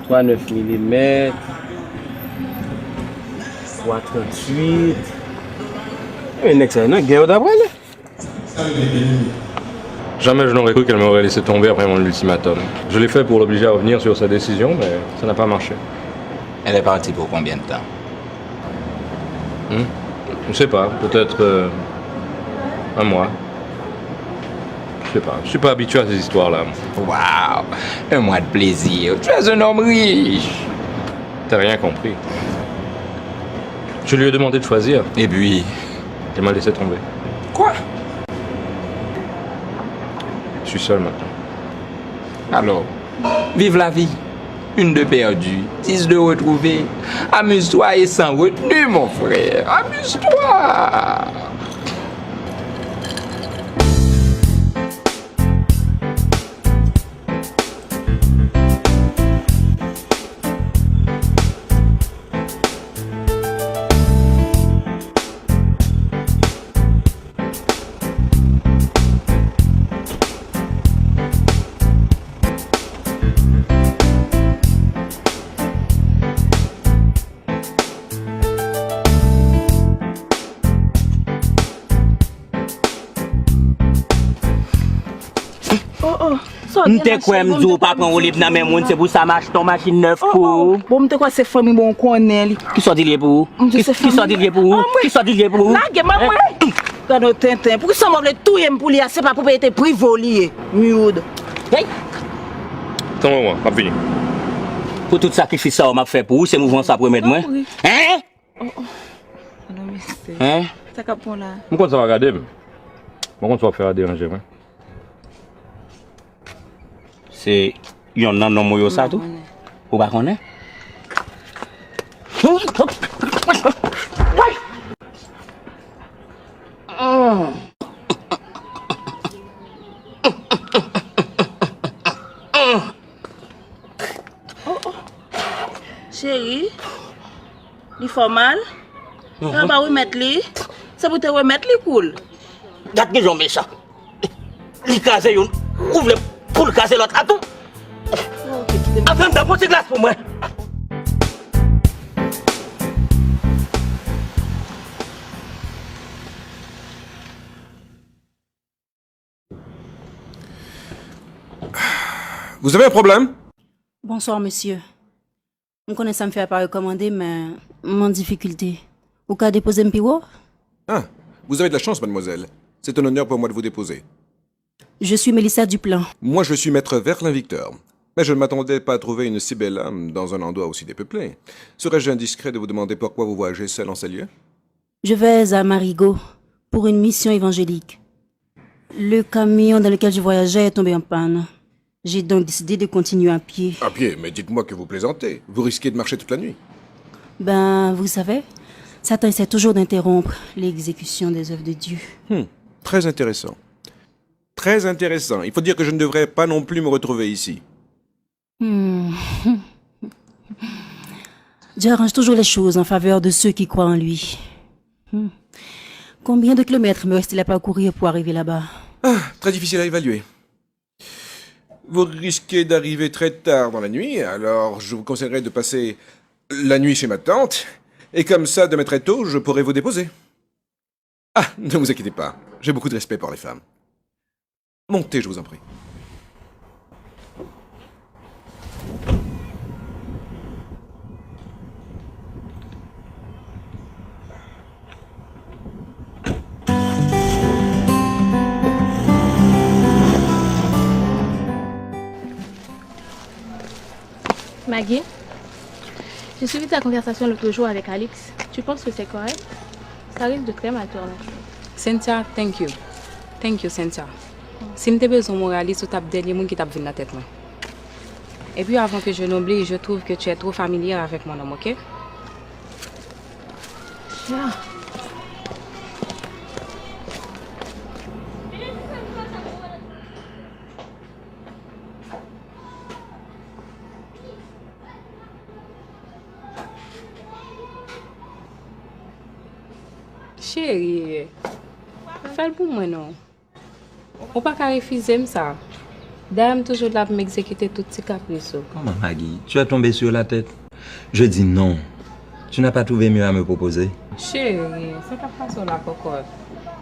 3,9 mm, 3,38. Mais excellent, guerre d'après là. Jamais je n'aurais cru qu'elle m'aurait laissé tomber après mon ultimatum. Je l'ai fait pour l'obliger à revenir sur sa décision, mais ça n'a pas marché. Elle est partie pour combien de temps? Je ne sais pas, peut-être un mois. Je sais pas, je suis pas habitué à ces histoires-là. Waouh, un mois de plaisir. Tu es un homme riche. T'as rien compris. Je lui ai demandé de choisir. Et puis, elle m'a laissé tomber. Quoi? Je suis seul maintenant. Alors, vive la vie. Une de perdue, 10 de retrouvée. Amuse-toi et sans retenue, mon frère. Amuse-toi. M'te quoi m'dou pas prendre libre dans même monde c'est pour ça marche ton machine neuf pour. Bon m'te quoi c'est famille bon connaît li. Qui sorti lié pour? Qui sorti lié pour? Qui sorti lié pour? Là, maman. Regarde Tintin, pour ça m'a tout yem pour lui, c'est pas pour payer tes privoliers, mioude. Hey. Attends-moi, m'a fini. Pour tout sacrifice ça, on m'a fait pour vous, c'est mouvement ça pour mettre moi. Hein? Hein? Ça capon là. Je compte ça va regarder. Je compte ça va faire déranger. C'est yon nan non moyo ça tout? Ou pas connaître? Chérie, il faut mal. On va pas remettre lui. C'est pour te remettre lui cool. Gâte que j'en mets ça. Il casse yon. Ouvre pour le casser l'autre. Attends. Attends, t'as pas de glace pour moi. Vous avez un problème? Bonsoir, monsieur. Je connais ça me fait pas recommander, mais mon difficulté. Au cas déposer un piro? Ah, vous avez de la chance, mademoiselle. C'est un honneur pour moi de vous déposer. Je suis Mélissa Duplan. Moi, je suis maître Verlin Victor. Mais je ne m'attendais pas à trouver une si belle âme dans un endroit aussi dépeuplé. Serais-je indiscret de vous demander pourquoi vous voyagez seul en ces lieux? Je vais à Marigot pour une mission évangélique. Le camion dans lequel je voyageais est tombé en panne. J'ai donc décidé de continuer à pied. À pied? Mais dites-moi que vous plaisantez. Vous risquez de marcher toute la nuit. Ben, vous savez, Satan essaie toujours d'interrompre l'exécution des œuvres de Dieu. Très intéressant. Très intéressant. Il faut dire que je ne devrais pas non plus me retrouver ici. Dieu arrange toujours les choses en faveur de ceux qui croient en lui. Combien de kilomètres me reste-t-il à parcourir pour arriver là-bas? Ah, très difficile à évaluer. Vous risquez d'arriver très tard dans la nuit, alors je vous conseillerais de passer la nuit chez ma tante, et comme ça, demain très tôt, je pourrai vous déposer. Ah, ne vous inquiétez pas, j'ai beaucoup de respect pour les femmes. Montez, je vous en prie. Maggie, j'ai suivi ta conversation l'autre jour avec Alix. Tu penses que c'est correct? Ça risque de très mal tourner. Cynthia, thank you. Thank you, Cynthia. Si je besoin de moraliste, tu as le dernier monde qui t'a venu dans la tête. Et puis avant que je n'oublie, je trouve que tu es trop familier avec mon homme, ok? Yeah. Chérie, fais-le pour moi, non? On ne peut pas refuser ça. D'ailleurs, toujours là pour m'exécuter toutes ces caprices. Comment, Maggie? Tu as tombé sur la tête? Je dis non. Tu n'as pas trouvé mieux à me proposer? Chérie, c'est pas ça la cocotte.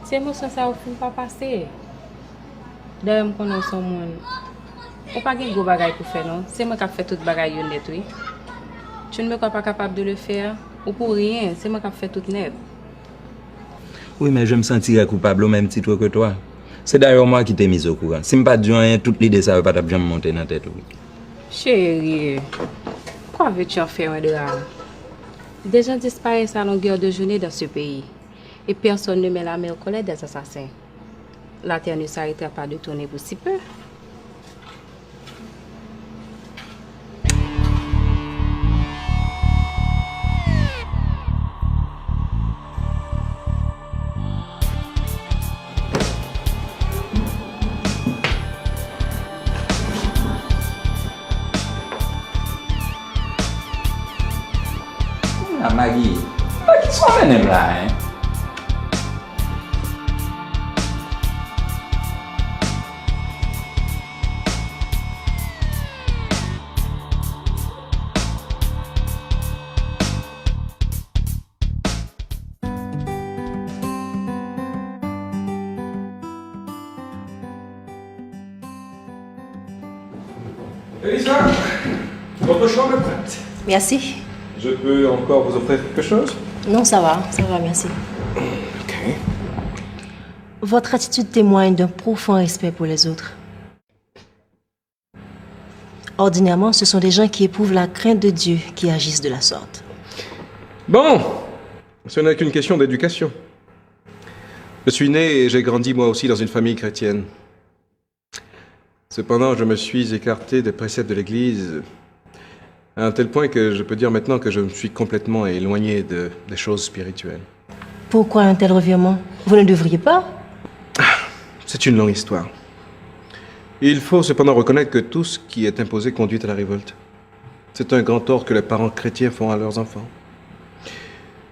C'est émotion ça au fond pas passer. D'ailleurs, je connais son monde. On pas de gros bagaille pour faire, non? C'est moi qui ai fait tout bagaille net, oui. Tu ne me crois pas capable de le faire? Ou pour rien, c'est moi qui ai fait tout net. Oui, mais je me sentirais coupable au même titre que toi. C'est d'ailleurs moi qui t'ai mis au courant. Si je ne pas dit rien, toute l'idée ça ne va pas bien me monter dans la tête. Oui. Chérie, pourquoi veux-tu en faire un drame? Des gens disparaissent à longueur de journée dans ce pays. Et personne ne met la main au collet des assassins. La terre ne s'arrêtera pas de tourner pour si peu. Maggie, qui sont même là, hein? Elisa, votre chambre est prête. Merci. Je peux encore vous offrir quelque chose? Non, ça va, merci. Ok. Votre attitude témoigne d'un profond respect pour les autres. Ordinairement, ce sont des gens qui éprouvent la crainte de Dieu qui agissent de la sorte. Bon, ce n'est qu'une question d'éducation. Je suis né et j'ai grandi moi aussi dans une famille chrétienne. Cependant, je me suis écarté des préceptes de l'Église à un tel point que je peux dire maintenant que je me suis complètement éloigné des choses spirituelles. Pourquoi un tel revirement? Vous ne devriez pas? C'est une longue histoire. Il faut cependant reconnaître que tout ce qui est imposé conduit à la révolte. C'est un grand tort que les parents chrétiens font à leurs enfants.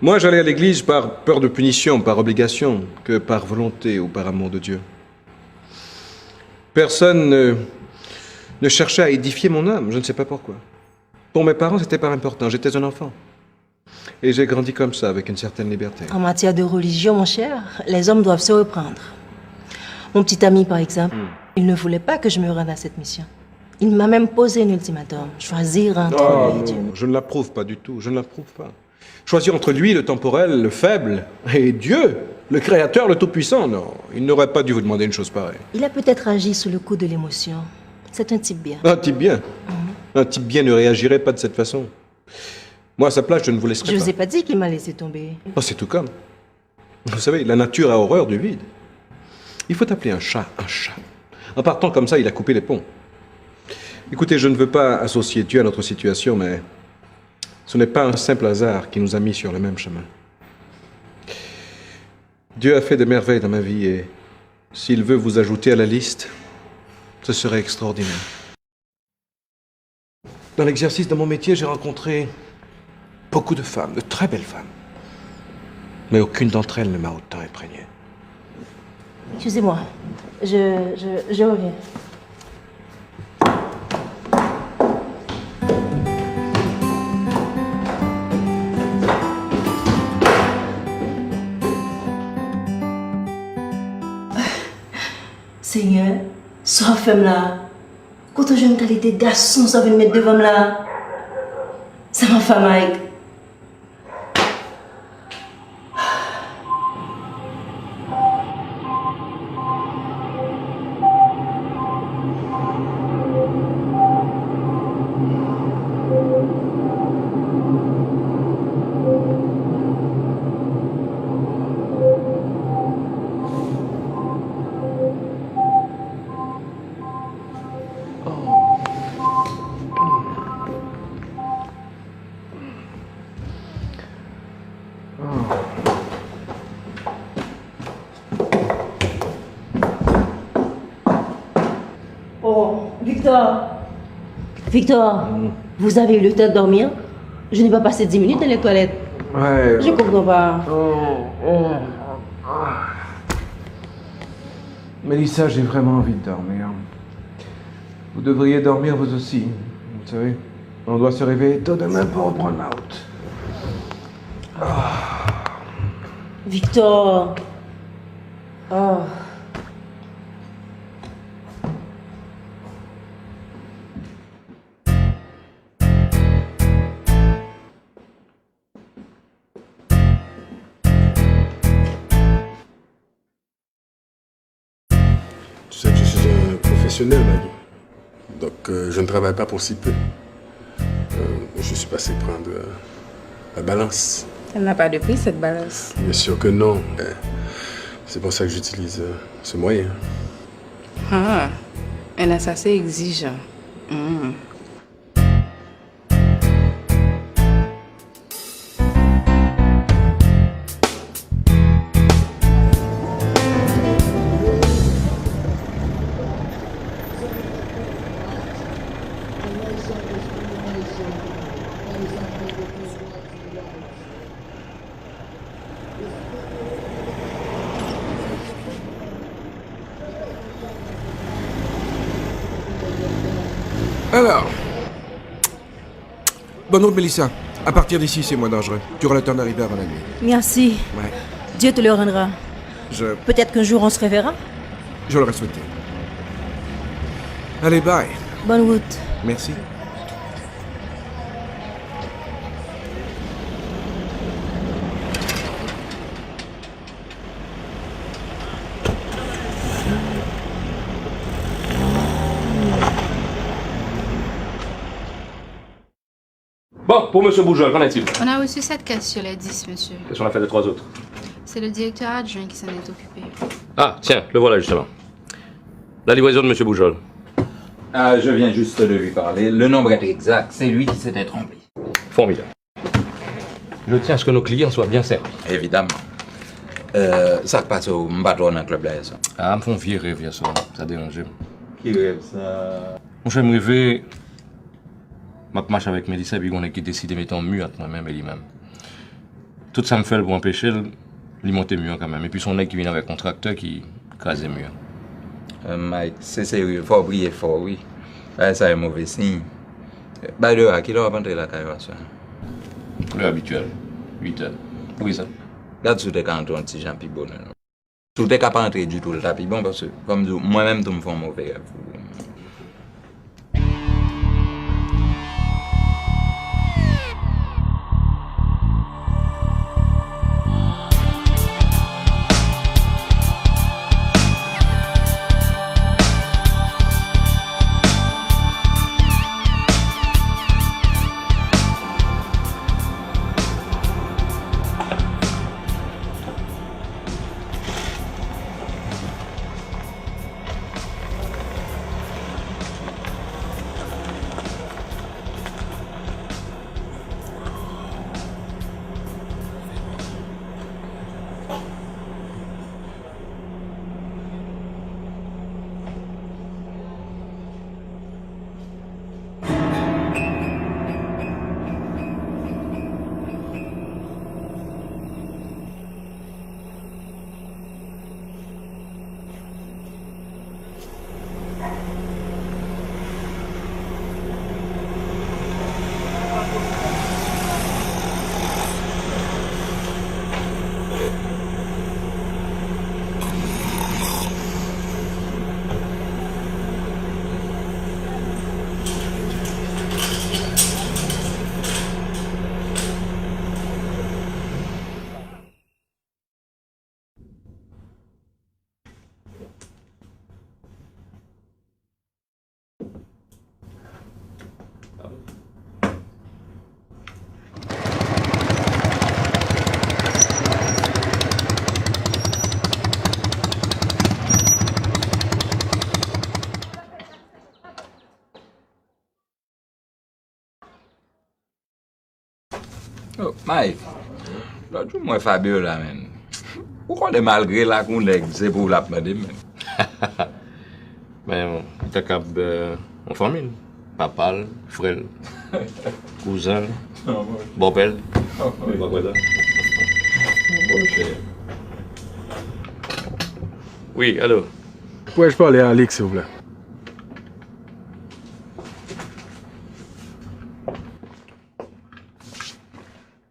Moi, j'allais à l'église par peur de punition, par obligation, que par volonté ou par amour de Dieu. Personne ne cherchait à édifier mon âme, je ne sais pas pourquoi. Pour mes parents, c'était pas important, j'étais un enfant. Et j'ai grandi comme ça, avec une certaine liberté. En matière de religion, mon cher, les hommes doivent se reprendre. Mon petit ami, par exemple, il ne voulait pas que je me rende à cette mission. Il m'a même posé un ultimatum. Choisir entre lui et Dieu. Je ne l'approuve pas du tout, je ne l'approuve pas. Choisir entre lui, le temporel, le faible, et Dieu, le Créateur, le Tout-Puissant, non. Il n'aurait pas dû vous demander une chose pareille. Il a peut-être agi sous le coup de l'émotion. C'est un type bien. Un type bien. Un type bien ne réagirait pas de cette façon. Moi, à sa place, je ne vous laisserai Je pas. vous ai pas dit qu'il m'a laissé tomber. Oh, c'est tout comme. Vous savez, la nature a horreur du vide. Il faut appeler un chat un chat. En partant comme ça, il a coupé les ponts. Écoutez, je ne veux pas associer Dieu à notre situation, mais ce n'est pas un simple hasard qui nous a mis sur le même chemin. Dieu a fait des merveilles dans ma vie et s'il veut vous ajouter à la liste, ce serait extraordinaire. Dans l'exercice de mon métier, j'ai rencontré beaucoup de femmes, de très belles femmes. Mais aucune d'entre elles ne m'a autant imprégné. Excusez-moi, je reviens. Seigneur, sois femme là. Quand je me t'allais des garçons, ça veut me mettre devant là. C'est ma femme avec. Oh, Victor. Victor, vous avez eu le temps de dormir? Je n'ai pas passé 10 minutes dans les toilettes. Ouais. Je comprends pas. Mélissa, j'ai vraiment envie de dormir. Vous devriez dormir vous aussi. Vous savez, on doit se réveiller tôt demain pour reprendre la route. Victor. Oh. Tu sais que je suis un professionnel, Maggie. Donc, je ne travaille pas pour si peu. Je suis passé prendre la balance. Elle n'a pas de prix, cette balance. Bien sûr que non. C'est pour ça que j'utilise ce moyen. Ah, elle est assez exigeant. Alors, bonne route, Mélissa. À partir d'ici, c'est moins dangereux. Tu auras le temps d'arriver avant la nuit. Merci. Ouais. Dieu te le rendra. Peut-être qu'un jour on se reverra. Je l'aurais souhaité. Allez, bye. Bonne route. Merci. Bon, pour M. Boujol, qu'en est-il? On a reçu 7 caisses sur les 10, monsieur. Qu'est-ce qu'on a fait des 3 autres? C'est le directeur adjoint qui s'en est occupé. Ah, tiens, le voilà justement. La livraison de M. Boujol. Ah, je viens juste de lui parler. Le nombre est exact. C'est lui qui s'était trompé. Formidable. Je tiens à ce que nos clients soient bien servis. Évidemment. Ça passe au bateau dans le club là, ça. Ah, me font virer, vieux ça. Ça dérange. Qui rêve ça? Mon cher, me rêver. Ma marche avec Mélissa, puis on a qui décide de mettre en mur entre moi-même et lui-même. Tout ça me fait pour empêcher lui monter mieux quand même. Et puis son nez qui vient avec un contracteur qui crase mieux. Mike, c'est sérieux. Faut briller fort, oui. Ça est mauvais signe. By the way, à qui l'heure rentrer la carrière, ça? L'heure habituelle. 8 heures. Oui, ça. Regarde si tu es quand un petit Jean Pibon. Si tu es capable d'entrer du tout le tapis bon, parce que comme moi-même, tu me fais un mauvais rêve. Oh, Mike, là, tu moi Fabio là, man. Pourquoi on est malgré la qu'on est, c'est pour la demander, man? Mais t'as qu'à en famille. Papa, frère, cousin, beau-père. Oui, allô? Pourrais-je parler à Alex, s'il vous plaît?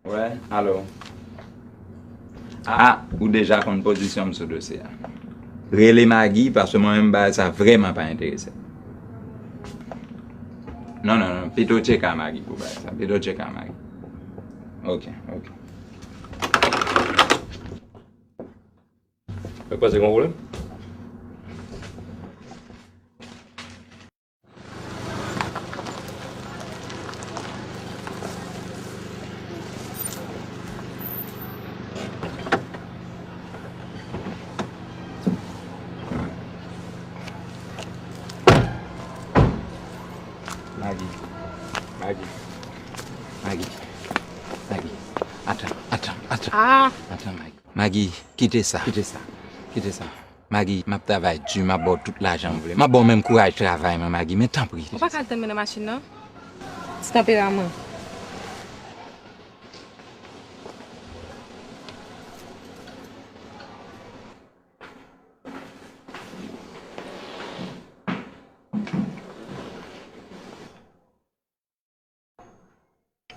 Ouais, allô? Ah, ou déjà qu'on position sur ce dossier. Relais Maggie, parce que moi-même, ça vraiment pas intéressé. Non, plutôt check à Maggie pour ça. Plutôt check à Maggie. Ok. Quoi, c'est qu'on problème? Attends. Ah! Attends, Mike. Maggie, quittez ça. Maggie, ma travail dur, ma bonne toute l'argent, ma bonne même courage de travail, Maggie, mais tant pis. On va pas calmer la machine, non? C'est un peu la main.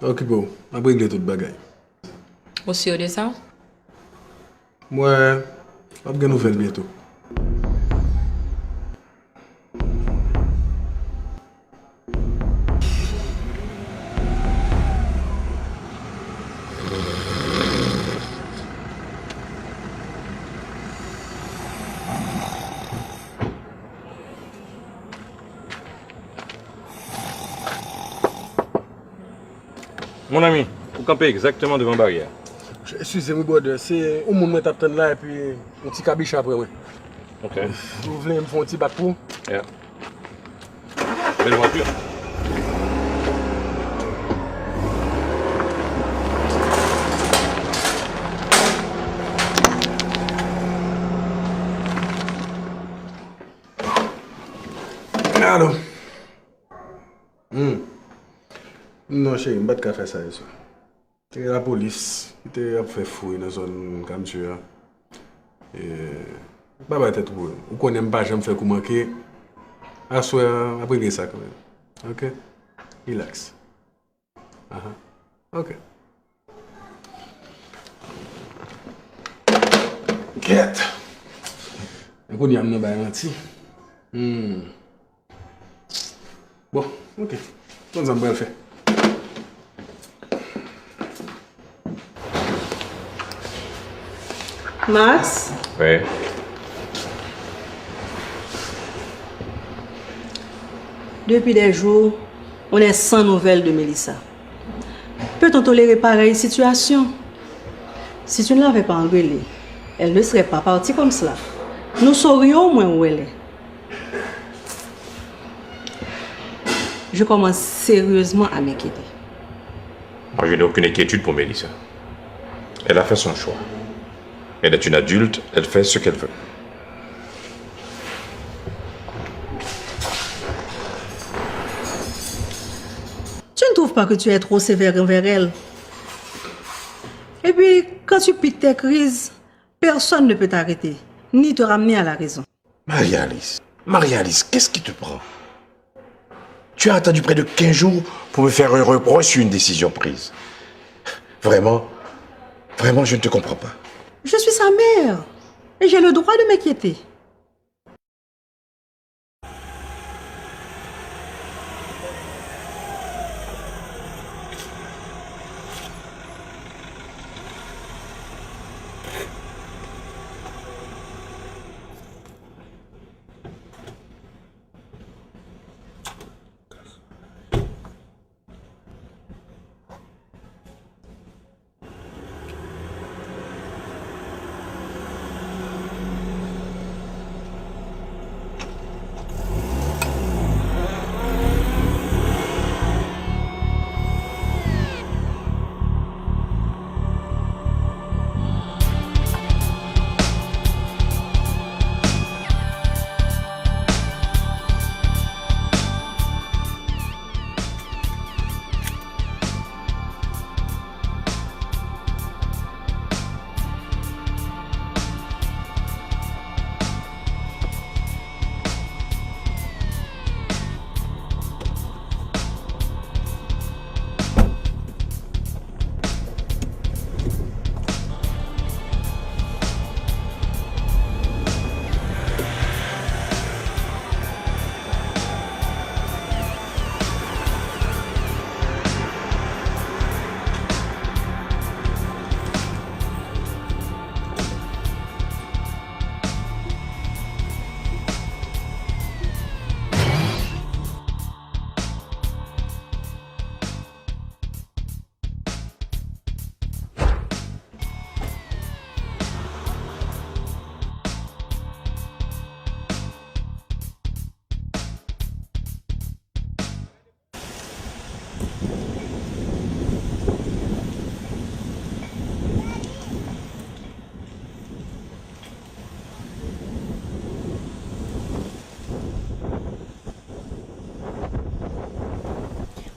Ok, bon, on va régler tout le bagage. Aussi au de ça? Moi, on va nous faire bientôt. Mon ami, vous campez exactement devant la barrière. Excusez-moi, brother, c'est au moment où t'attends là et puis un petit cabiche après, ouais. Ok. Vous voulez me faire un petit bac pour? Yeah. Belle voiture. Allô? Non, chérie, je ne vais pas faire ça. C'est la police qui a fait fouille dans la zone comme tu as. Pas de tête pour vous connaissez pas, je me fais comment que. À soir, après ça quand même. Ok? Relax. Ok. Get. Écoute, il y a un balanci. Bon, ok. On s'en va le faire. Max, Oui. depuis des jours, on est sans nouvelles de Mélissa. Peut-on tolérer pareille situation? Si tu ne l'avais pas engueulée, elle ne serait pas partie comme cela. Nous saurions au moins où elle est. Je commence sérieusement à m'inquiéter. Moi, je n'ai aucune inquiétude pour Mélissa. Elle a fait son choix. Elle est une adulte, elle fait ce qu'elle veut. Tu ne trouves pas que tu es trop sévère envers elle? Et puis, quand tu piques tes crises, personne ne peut t'arrêter, ni te ramener à la raison. Marie-Alice, qu'est-ce qui te prend? Tu as attendu près de 15 jours pour me faire un reproche sur une décision prise. Vraiment, je ne te comprends pas. Je suis sa mère et j'ai le droit de m'inquiéter.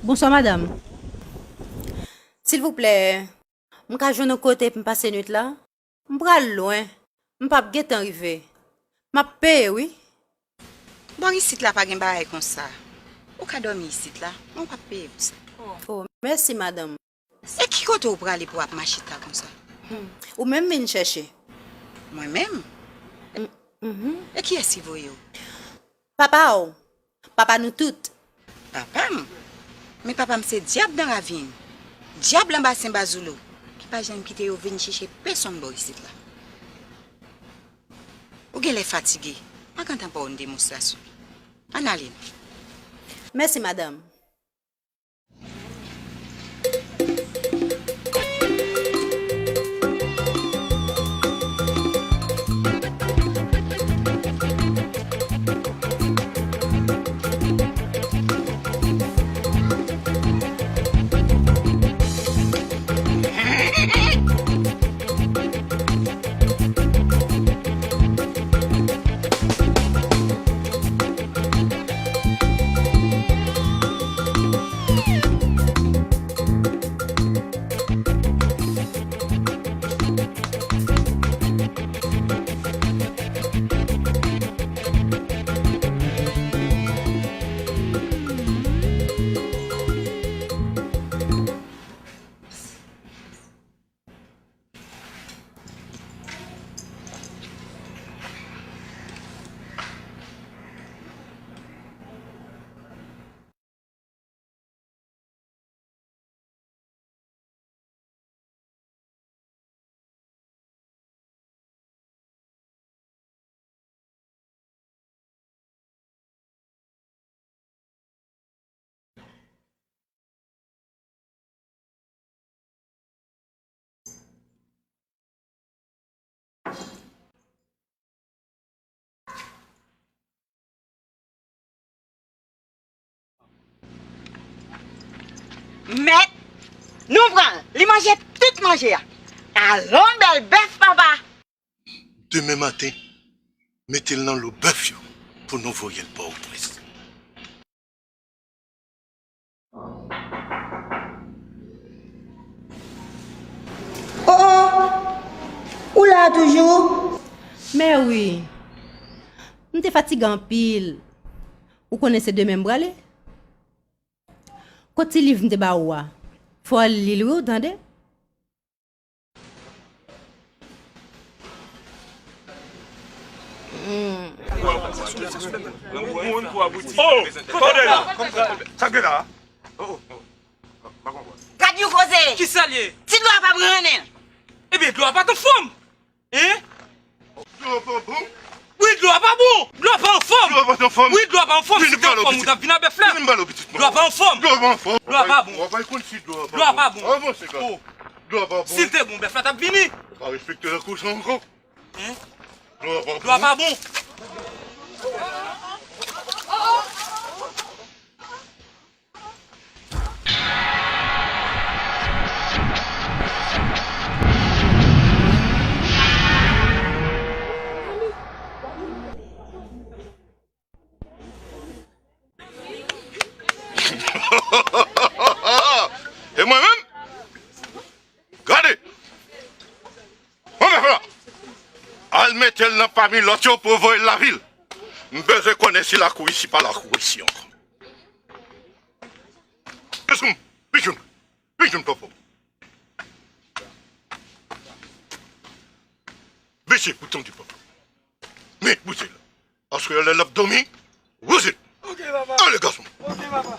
Bonsoir, madame. S'il vous plaît, je vais jouer côté pour passer la nuit là. Je vais loin. Je ne vais pas arriver. Je paye, oui. Bon, ici, là, pas de bail comme ça. Ou ka dormir ici, là, on va payer pour ça. Oh, merci, madame. Et qui côté ou pour aller pour marcher comme ça? Ou même me chercher. Moi-même? Et qui est-ce que vous? Papa, oh. Papa, nous toutes. Papa? Mais papa, c'est diable dans la vie. Diable en bas, c'est Bazoulo. Qui pas jamais quitter ou venir chercher personne ici, là. Ou qu'elle est fatiguée. On n'entend pas une démonstration. Analine. Merci, madame. Mais, nous prenons, les manger tout manger. Allons, belle bœuf, papa. Demain matin, mettez-le dans le bœuf pour nous voir le port au prince. Oh! Ou là toujours? Mais oui. On te fatigué en pile. Vous connaissez de même bralé? Quand il livre de baoua, faut aller lire, vous entendez? Quand tu causes? Qui s'allie? Tu dois pas prendre. Eh bien, tu dois pas te forme. Hein? Oui, tu dois pas bon. Tu dois pas en forme. Oui, tu dois pas en forme. Si tu es en forme, tu as fini à faire. Tu dois pas en forme. Tu dois pas bon. Tu dois pas bon. Si tu es bon, tu as fini. Tu vas respecter la course encore. Hein? Tu dois pas bon. Et moi-même, regardez, Almetel n'a pas mis l'autre pour voir la ville. Je connais si la cour ici, pas la cour ici encore. Viens, papa. Baissez, bouton du papa. Mais, bougez là. Parce que l'abdomen, bougez. Ok, papa. Allez, garçon. Ok, papa.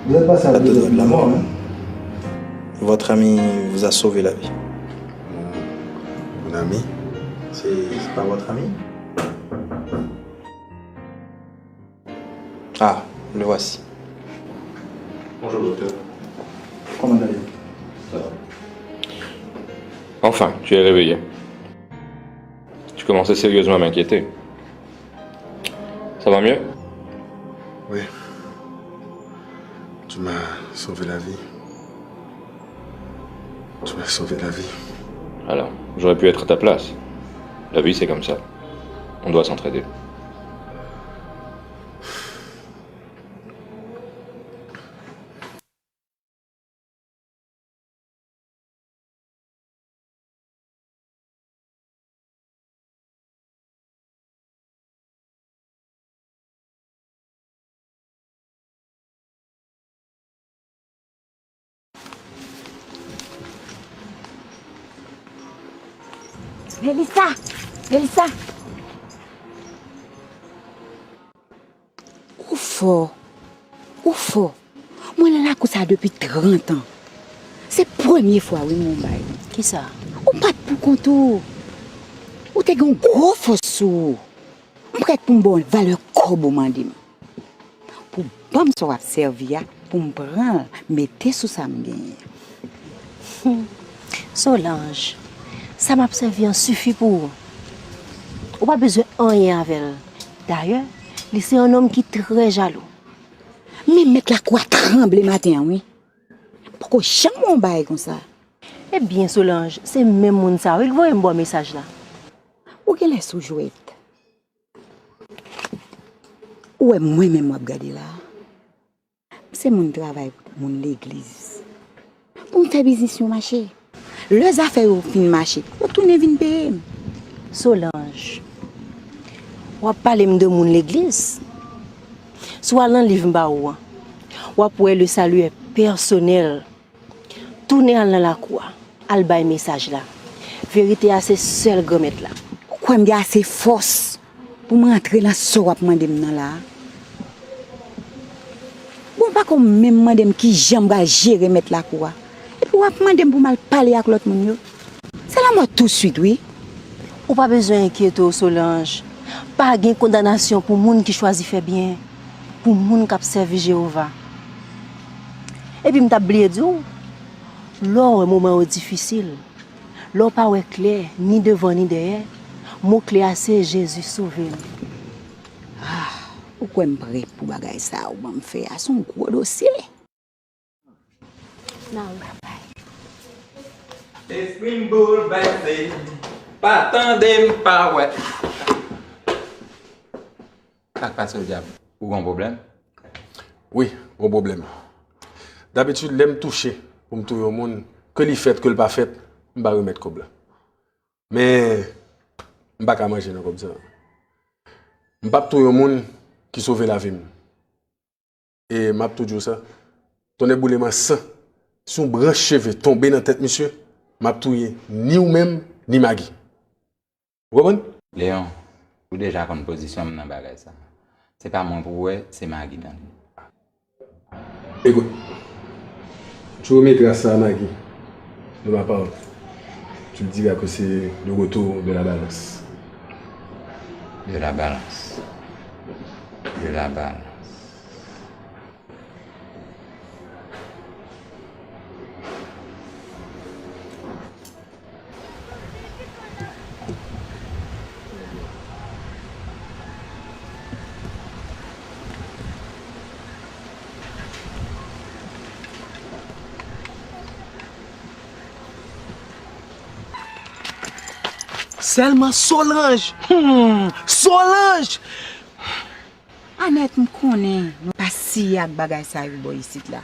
Vous n'êtes pas à deux doigts de la mort, hein? Votre ami vous a sauvé la vie. Mon ami? C'est pas votre ami? Ah, le voici. Bonjour, docteur. Comment allez-vous? Ça va. Enfin, tu es réveillé. Tu commençais sérieusement à m'inquiéter. Ça va mieux? Oui. Tu m'as sauvé la vie. Tu m'as sauvé la vie. Alors, j'aurais pu être à ta place. La vie, c'est comme ça. On doit s'entraider. Mélissa. Où faut? Moi, là, comme ça depuis 30 ans. C'est la première fois, oui, mon bail. Qui ça? Ou pas pour contour. Ou t'es un gros fossour. Je prête pour une bonne valeur comme au mandim. Pour bon me soit servi, pour me prendre, mettre sous sa main. Solange, ça m'a servi en suffit pour vous. On n'a pas besoin de rien avec elle. D'ailleurs, c'est un homme qui est très jaloux. Mais mettre la quoi tremble matin, oui. Pourquoi jamais on baille comme ça? Eh bien, Solange, c'est même mon ça. Il voit un bon message là. Où qu'elle est sous jouette? Où est moi-même, moi, regarder là? C'est mon travail pour l'église. Pour me faire business, marché. Les affaires au fin marché. Vous tournez vin payer. Solange, ou parler de mon l'église. Soit dans livre ba ou pour le salut est personnel. Tourner dans la croix, al bay message là. Vérité à ces seuls gomet là. Pourquoi me assez force pour m'entrer dans ce wap mandem nan là? Bon pas comme même mandem qui j'aime gérer mettre la croix. Et puis wap mandem pour mal parler avec l'autre moun yo. C'est la mort tout de suite, oui. Ou pas besoin d'inquiéter Solange. Pas de condamnation pour moun qui choisit faire bien, pour moun qui observe Jéhovah. Et puis m'ta oublié dire, lors un moment difficile, lors pas clair ni devant ni derrière, mot clé c'est Jésus sauvé. Ah, pourquoi me prêt pour bagay ça ou me faire son gros dossier. Non. Esprit bouleversé, pas tandem, pas ouais. Qu'est-ce passe au diable? Ou un problème? Oui, gros problème. D'habitude, l'aime toucher pour me toucher au monde, que li fait, que le pas fait, je vais remettre comme là. Mais, je ne vais pas manger comme ça. Je ne vais pas toucher au monde qui sauve la vie. Et je vais toujours ça. Ton éboulement sang, son branche cheveux tombé dans la tête, monsieur, je vais toucher ni ou-même, ni Maggie. Vous comprenez? Léon, vous déjà en position dans le bagage ça. C'est pas mon pour c'est Maggie dans. Écoute, tu remettras ça à Maggie, de ma part. Tu le diras que c'est le retour de la balance. De la balance. De la balance. Seulement Solange. Solange. Annette me connaît, nous pas si ak bagay ça boy ici là.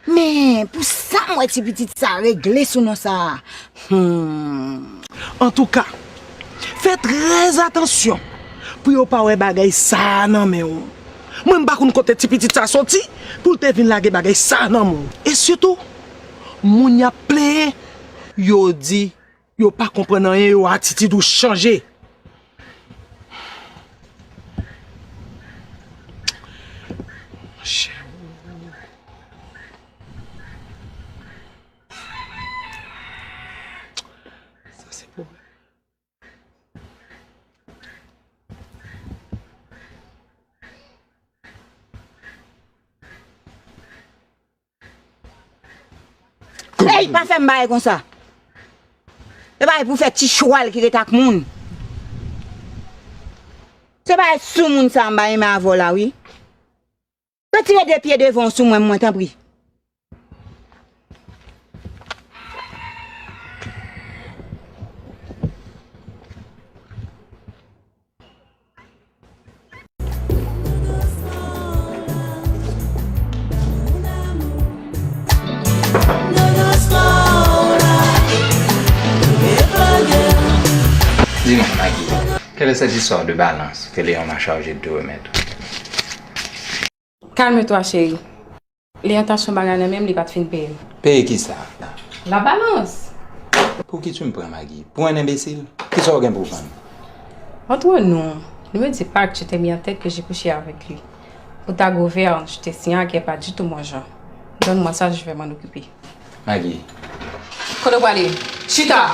Mais pour ça moi ti petite ça régler sous nous ça. En tout cas, faites très attention pour yo pas wè bagay ça nan men ou. Moi m'pa konn côté ti petite ça sorti pour te vinn lage bagay ça nan moun. Et surtout, moun y a plein yo dit yo pas comprendre rien, yo attitude ou changer. Ça c'est pour Hey, pas faire m'baye comme ça. C'est pas pour faire petit choual qui est avec moun. C'est pas sous moun ça m'baye mais avant là oui. Quand tu es des pieds devant sous moi t'en prie. Dis-moi, Maggie, quelle est cette histoire de balance que Léon m'a chargé de te remettre? Calme-toi, chérie. Les intentions bagane même, il pas de fin payer. Payer qui ça? La balance. Pour qui tu me prends, Maggie? Pour un imbécile? Qui ça gagne pour prendre? Entre nous, ne me dis pas que tu t'es mis en tête que j'ai couché avec lui. Pour ta gouverne, je t'ai signé qu'il n'est pas du tout mon genre. Donne-moi ça, je vais m'en occuper. Maggie. Quand on va aller? Chita!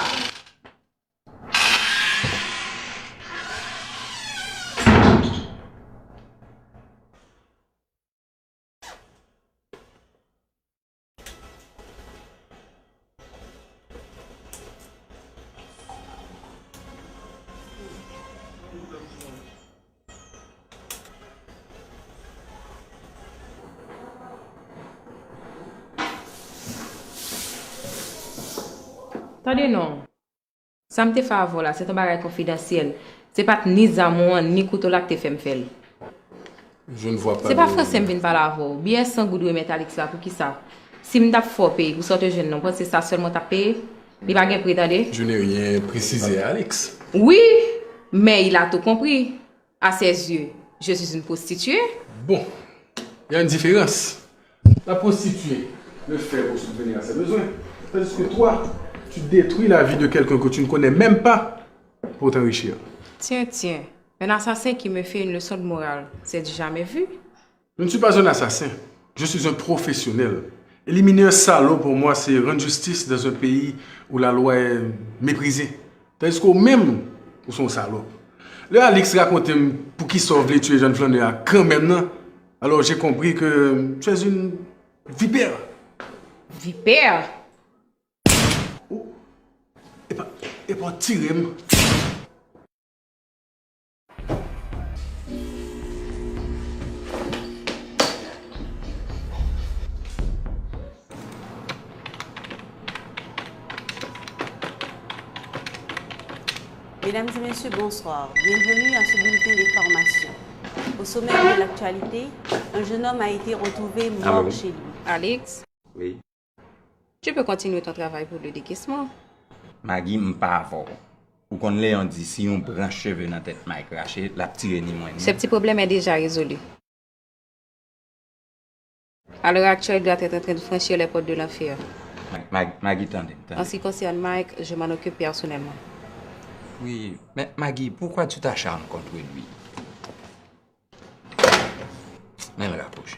Attendez, non. Ça me fait avoir là, c'est un bagage confidentiel. C'est pas ni zamon, ni couteau là que tu fais me faire. Je ne vois pas. C'est pas français me vient parler avant. Bien sans goût de métallique ça pour qui ça. Si je suis payé pour sortir jeune, non, c'est ça seulement ta paye. Il va pas prétendre. Je n'ai rien précisé à Alex. Oui, mais il a tout compris. À ses yeux, je suis une prostituée. Bon, il y a une différence. La prostituée le fait pour subvenir à ses besoins. Tandis que toi, tu détruis la vie de quelqu'un que tu ne connais même pas pour t'enrichir. Tiens, un assassin qui me fait une leçon de morale, c'est du jamais vu. Je ne suis pas un assassin, je suis un professionnel. Éliminer un salaud pour moi, c'est rendre justice dans un pays où la loi est méprisée. Tandis qu'au même où sont salauds. Le Alex raconte pour qui sauve les tuer jeunes flaneurs quand même non. Alors j'ai compris que tu es une vipère. Vipère? Oh. Et pas tirer. Mesdames et messieurs, bonsoir. Bienvenue à ce bulletin d'information. Au sommaire de l'actualité, un jeune homme a été retrouvé mort chez lui. Alex? Oui. Tu peux continuer ton travail pour le décaissement. Maggie m'pas fort. Ou qu'on l'ait dit si on branche cheveux dans la tête Mike craché, la petite ni moins. Ce petit problème est déjà résolu. À l'heure actuelle, il doit être en train de franchir les portes de l'enfer. Maggie, tendez. En ce qui concerne Mike, je m'en occupe personnellement. Oui, mais Maggie, pourquoi tu t'acharnes contre lui? Même rapproché.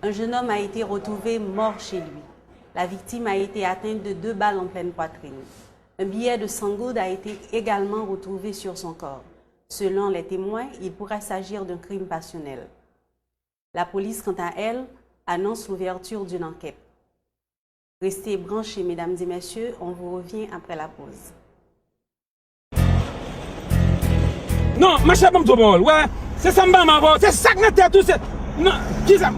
Un jeune homme a été retrouvé mort chez lui. La victime a été atteinte de 2 balles en pleine poitrine. Un billet de 100 goudes a été également retrouvé sur son corps. Selon les témoins, il pourrait s'agir d'un crime passionnel. La police, quant à elle, annonce l'ouverture d'une enquête. Restez branchés, mesdames et messieurs, on vous revient après la pause. Non, ma chère, pas me ouais. C'est ça, ma c'est ça que notre tête, tout c'est. Non, qui ça?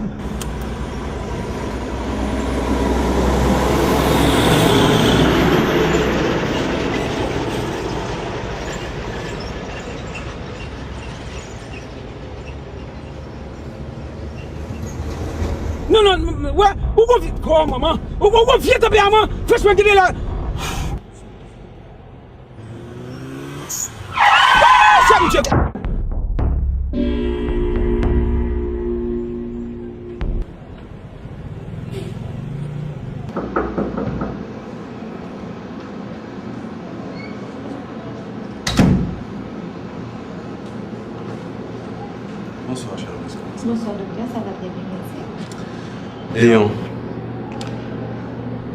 Non, ouais, où vous vite, quoi, maman? Où vous vite, maman? Fais-moi guider là. Ça me tue. Bonsoir, cher Bonsoir, docteur, ça va bien, merci. Léon,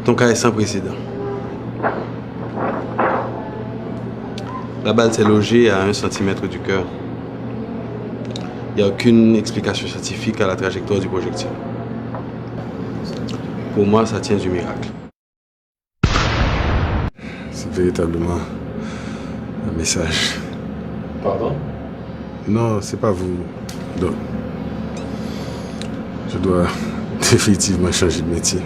ton cas est sans précédent. La balle s'est logée à 1 cm du cœur. Il n'y a aucune explication scientifique à la trajectoire du projectile. Pour moi, ça tient du miracle. C'est véritablement un message. Pardon? Non, c'est pas vous. Donc, je dois définitivement changer de métier.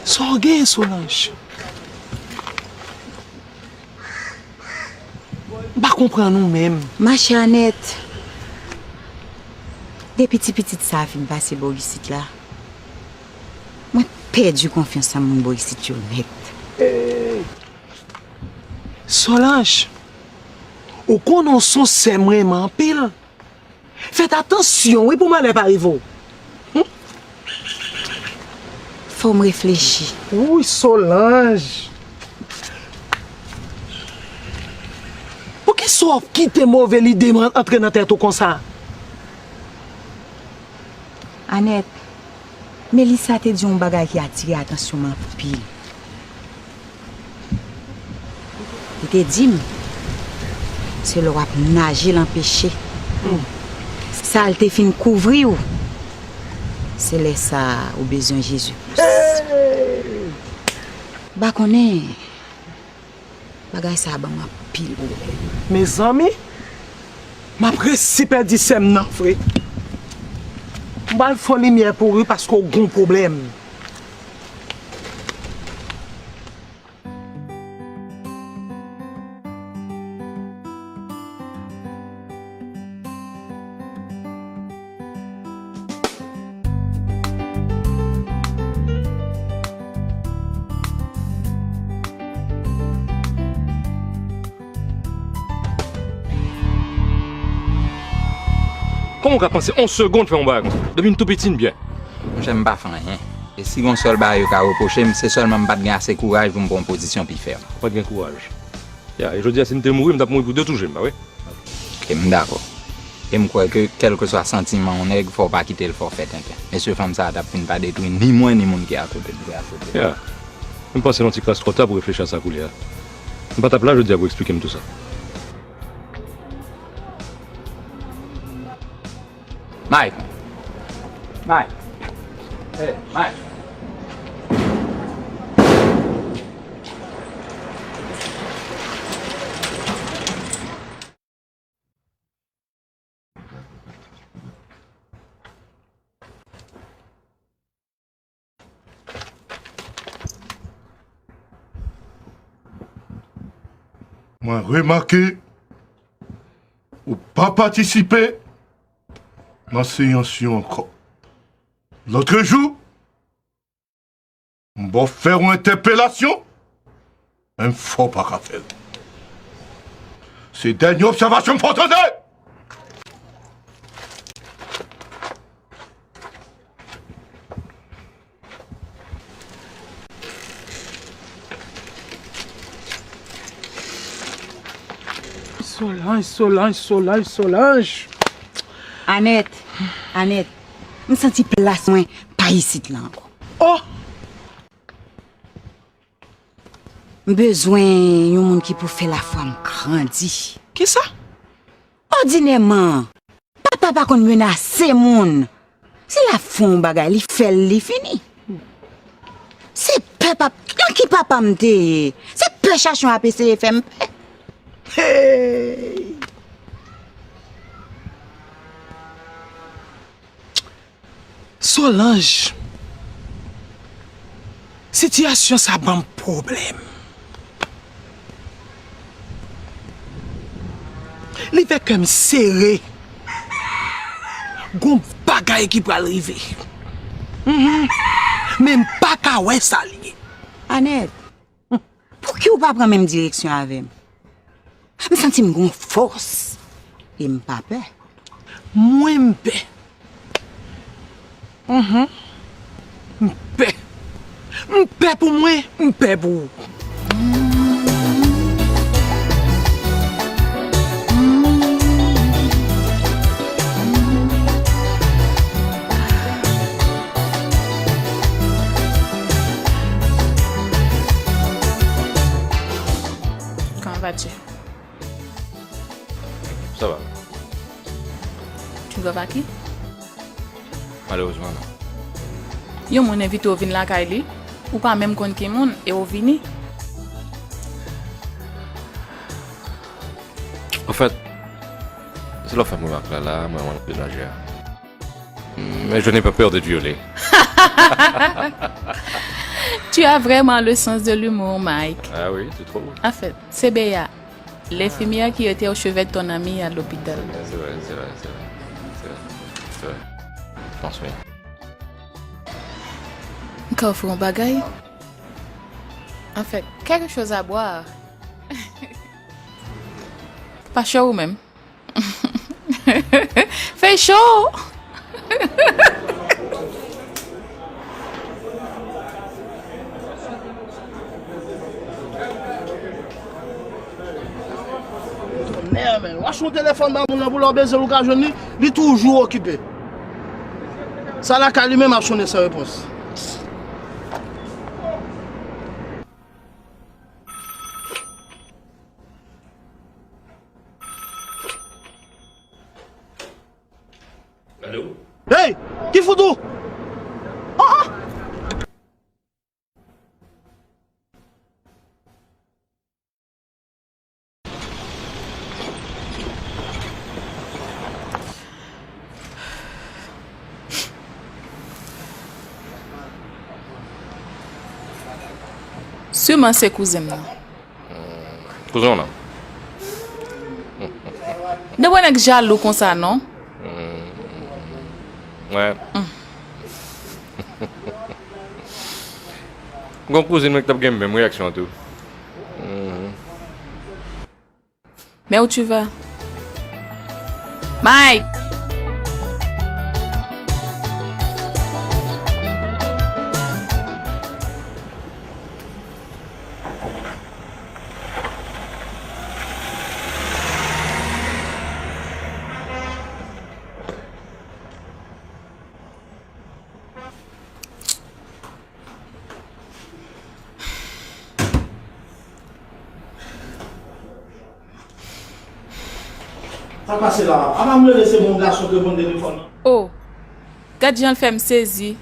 Sorguez, Solange. Pas comprendre nous-mêmes. Ma chanette. Des petites ça fin passer Borisite là. Moi perdu confiance en mon Borisite net. Solange. Ou qu'on en son c'est vraiment pile. Faites attention, oui, pour moi, n'est pas arrivé. Faut me réfléchir. Oui, Solange. Pour qui soit quitter mauvais l'idée entrer dans la tête comme ça? Annette, Mélissa te dit un bagage qui attire attention ma pile. Il te dit, c'est le rap nager l'empêcher. Ça, elle te fin couvrir ou? C'est là ça au besoin de Jésus. Bah connaît. Bagay ça ba ma pile. Mes amis, Ma precipe di sem nan, frère. M'bal fon lumière pour eux parce qu'on a un problème. Comment on va penser 11 secondes faire un bail comme ça? Depuis une tout petite bien. J'aime pas faire rien. Et si on seul bail qu'a reproché, c'est seulement pas de gagner assez courage pour me prendre position puis faire. Pas de courage. Et je dis à si nous mourir, je vais mourir pour deux toujours, bah oui. Ok, d'accord. Et je crois que quel que soit le sentiment, on ne faut pas quitter le forfait. Mais ce femme ça n'a pas détruire ni moi ni monde qui est à côté de Yeah. Je pense que c'est un petit trop tard pour réfléchir à ça, couler. Je ne pas là, je dis à vous expliquer tout ça. Mike. Mike. Hey, Mike. Moi, remarqué, ou pas participer dans la séance encore. L'autre jour, on va faire une interpellation, un faux pas qu'à faire. C'est dernière observation pour entendre. Solange. Annette, je sens place moins pas ici là encore. Oh! Besoin d'un monde qui peut faire la femme grandir. Qui ça? Ordinairement, papa pas qu'on menace monde. Si la femme bagay li fait li fini. C'est papa qui papa m'te. C'est peu chachon à PC FM. Hey! Solange, situation ça ban problème. Li fait comme serré. Gon bagay qui peut arriver. Même pas ka ouais ça li. Annette, pour qui ou pas prendre même direction avec? Je sens que j'ai force. Et je n'ai pas peur. Moi, je paix. Paix. Paix pour moi, paix pour vous. Comment vas-tu? Ça va. Tu dois pas qui? Malheureusement, non. Yo mon invité au vin la Kylie ou pas même kon ki moun et au vini. En fait, c'est la femme là, moi, on est ménagère. Mais je n'ai pas peur de violer. Tu as vraiment le sens de l'humour, Mike. Ah oui, tu trouves? En fait, c'est Béa, l'infirmière qui était au chevet de ton ami à l'hôpital. C'est vrai. Je pense, oui. Encore faut un bagaille. En fait, quelque chose à boire. Pas chaud ou même. Fait chaud. Mais watch mon téléphone dans mon boulot baiser l'occasion il est toujours occupé. Ça la cali même a sonné sans réponse. Allô? Hey, qui fout tout? Sûrement c'est cousin. Cousin là. De bon être jaloux comme ça, non? Ouais. Gon cousine qui a une même réaction tout. Mais où tu vas? Mike! Ça passe là. Avant de me laisser mon garçon que mon téléphone. Oh, gardien fait me saisir.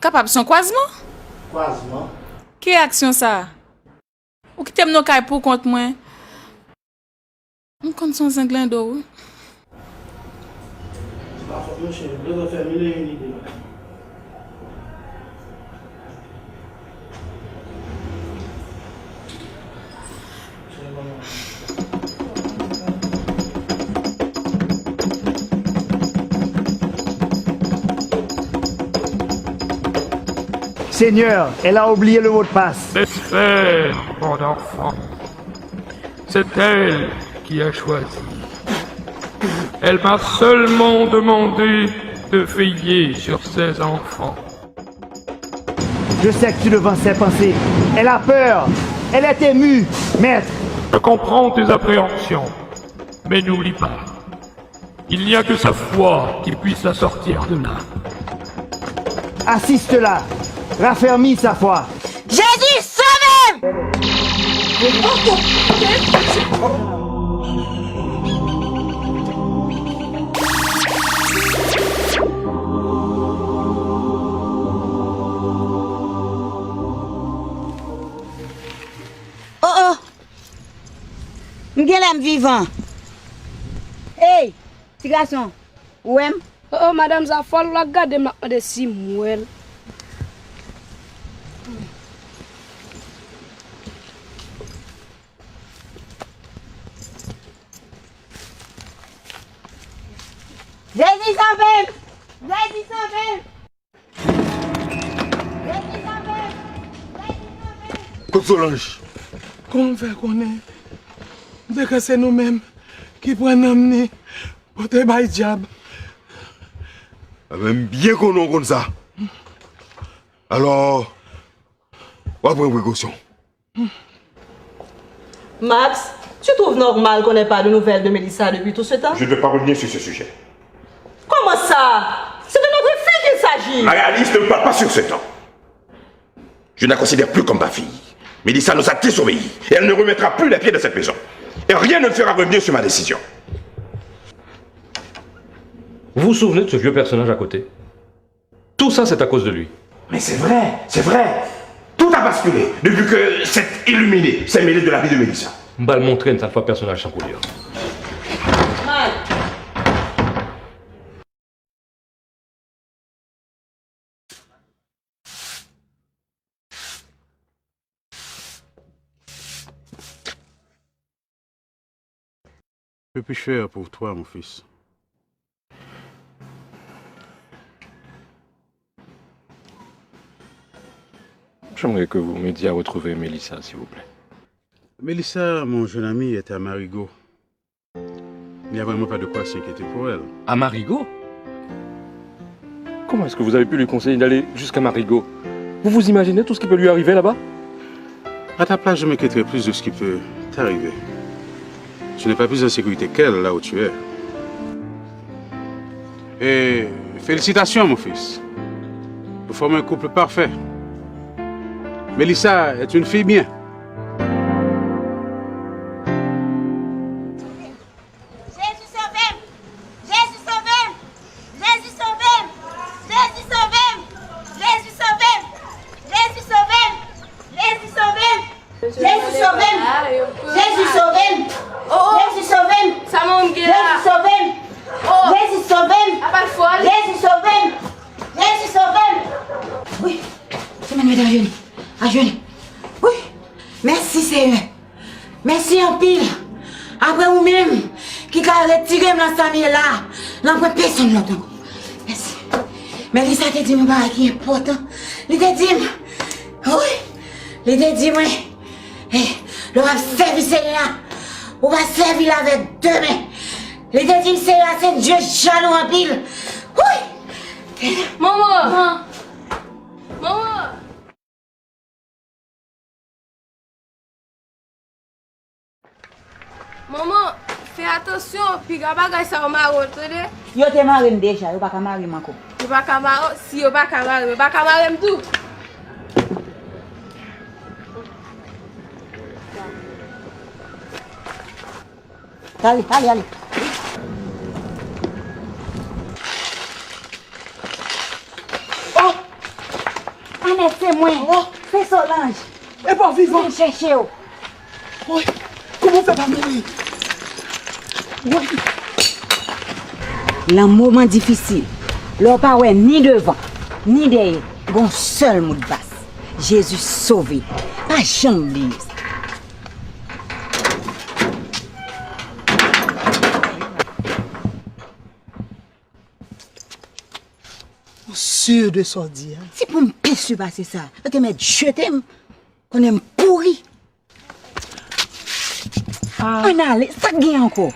Capable son croisement? Croisement. Quelle action ça? Ou qui t'aime nos cailles pour contre moi? On compte son zinglen d'eau. Monsieur, je dois faire mille et une idées. Seigneur, elle a oublié le mot de passe. Laisse faire, mon enfant. C'est elle qui a choisi. Elle m'a seulement demandé de veiller sur ses enfants. Je sais que tu devant ses pensées. Elle a peur. Elle est émue, maître. Je comprends tes appréhensions, mais n'oublie pas, il n'y a que sa foi qui puisse la sortir de là. Assiste-la. Raffermis sa foi. Jésus, sauve-moi! Oh! M'gèlem vivant. Hey, petit garçon. Ouem? Oh, madame, ça faut la garder maintenant de si mouelle. Jésus sauve! Jésus sauve! Jésus sauve! Solange, comment faire qu'on est? Dès que c'est nous-mêmes qui prenons amener pour te bailler diable. Même bien qu'on a comme ça. Alors, on va prendre précaution. Max, tu trouves normal qu'on n'ait pas de nouvelles de Mélissa depuis tout ce temps? Je ne vais pas revenir sur ce sujet. Comment ça? C'est de notre fille qu'il s'agit. Marie-Alice ne me parle pas sur ce temps. Je ne la considère plus comme ma fille. Mélissa nous a désobéi et elle ne remettra plus les pieds dans cette maison. Et rien ne me fera revenir sur ma décision. Vous vous souvenez de ce vieux personnage à côté? Tout ça, c'est à cause de lui. Mais c'est vrai, c'est vrai. Tout a basculé depuis que cet illuminé s'est mêlé de la vie de Mélissa. On va le montrer une fois personnage sans couleur. Que puis-je faire pour toi, mon fils? J'aimerais que vous m'aidiez à retrouver Mélissa, s'il vous plaît. Mélissa, mon jeune ami, est à Marigot. Il n'y a vraiment pas de quoi s'inquiéter pour elle. À Marigot? Comment est-ce que vous avez pu lui conseiller d'aller jusqu'à Marigot? Vous vous imaginez tout ce qui peut lui arriver là-bas? À ta place, je m'inquiéterais plus de ce qui peut t'arriver. Tu n'es pas plus en sécurité qu'elle, là où tu es. Et félicitations, mon fils. Vous formez un couple parfait. Mélissa est une fille bien. Jésus sauve! Jésus sauve! Jésus sauve! Jésus sauve! Jésus sauve! Jésus sauve! Jésus sauve! Jésus sauve! Jésus sauve! Jésus sauve! Ça monte Jésus sauve! Jésus sauve! À pas de folle. Jésus sauve! Jésus sauve! Oui, c'est Manuel Darioni. Ah, je... Oui. Merci, Seigneur. Merci en pile. Après vous-même, qui a retiré dans sa vie là, l'envoie personne l'autre. Merci. Mais Lisa t'a dit, mais qui est important. Il t'a dit, oui. Il t'a dit, oui. Le va servir Seigneur. On va servir avec deux mains. Il t'a dit, Seigneur, c'est Dieu jaloux en pile. Oui. Maman. Maman. Maman, fais attention, puis bagay ça au maro, entendez? Yo te marre déjà, yo pas ka marre encore. Yo pas ka maro, si yo pas ka maro tout. Allez, allez, allez. Oh! Annette, c'est moi. Oh! C'est Solange. Et pas vivant. Je cherche. Oui. Comment fait pas mourir? Oui. Dans un moment difficile, leur pas ouais ni devant, ni derrière, bon seul mot de basse. Jésus sauvé. Pas jamais oublier ça. Sûr de son dire. C'est pour me pécher passer ça. Je te mettre je t'aime. Qu'on aime pourri. En allez, ça gagne encore.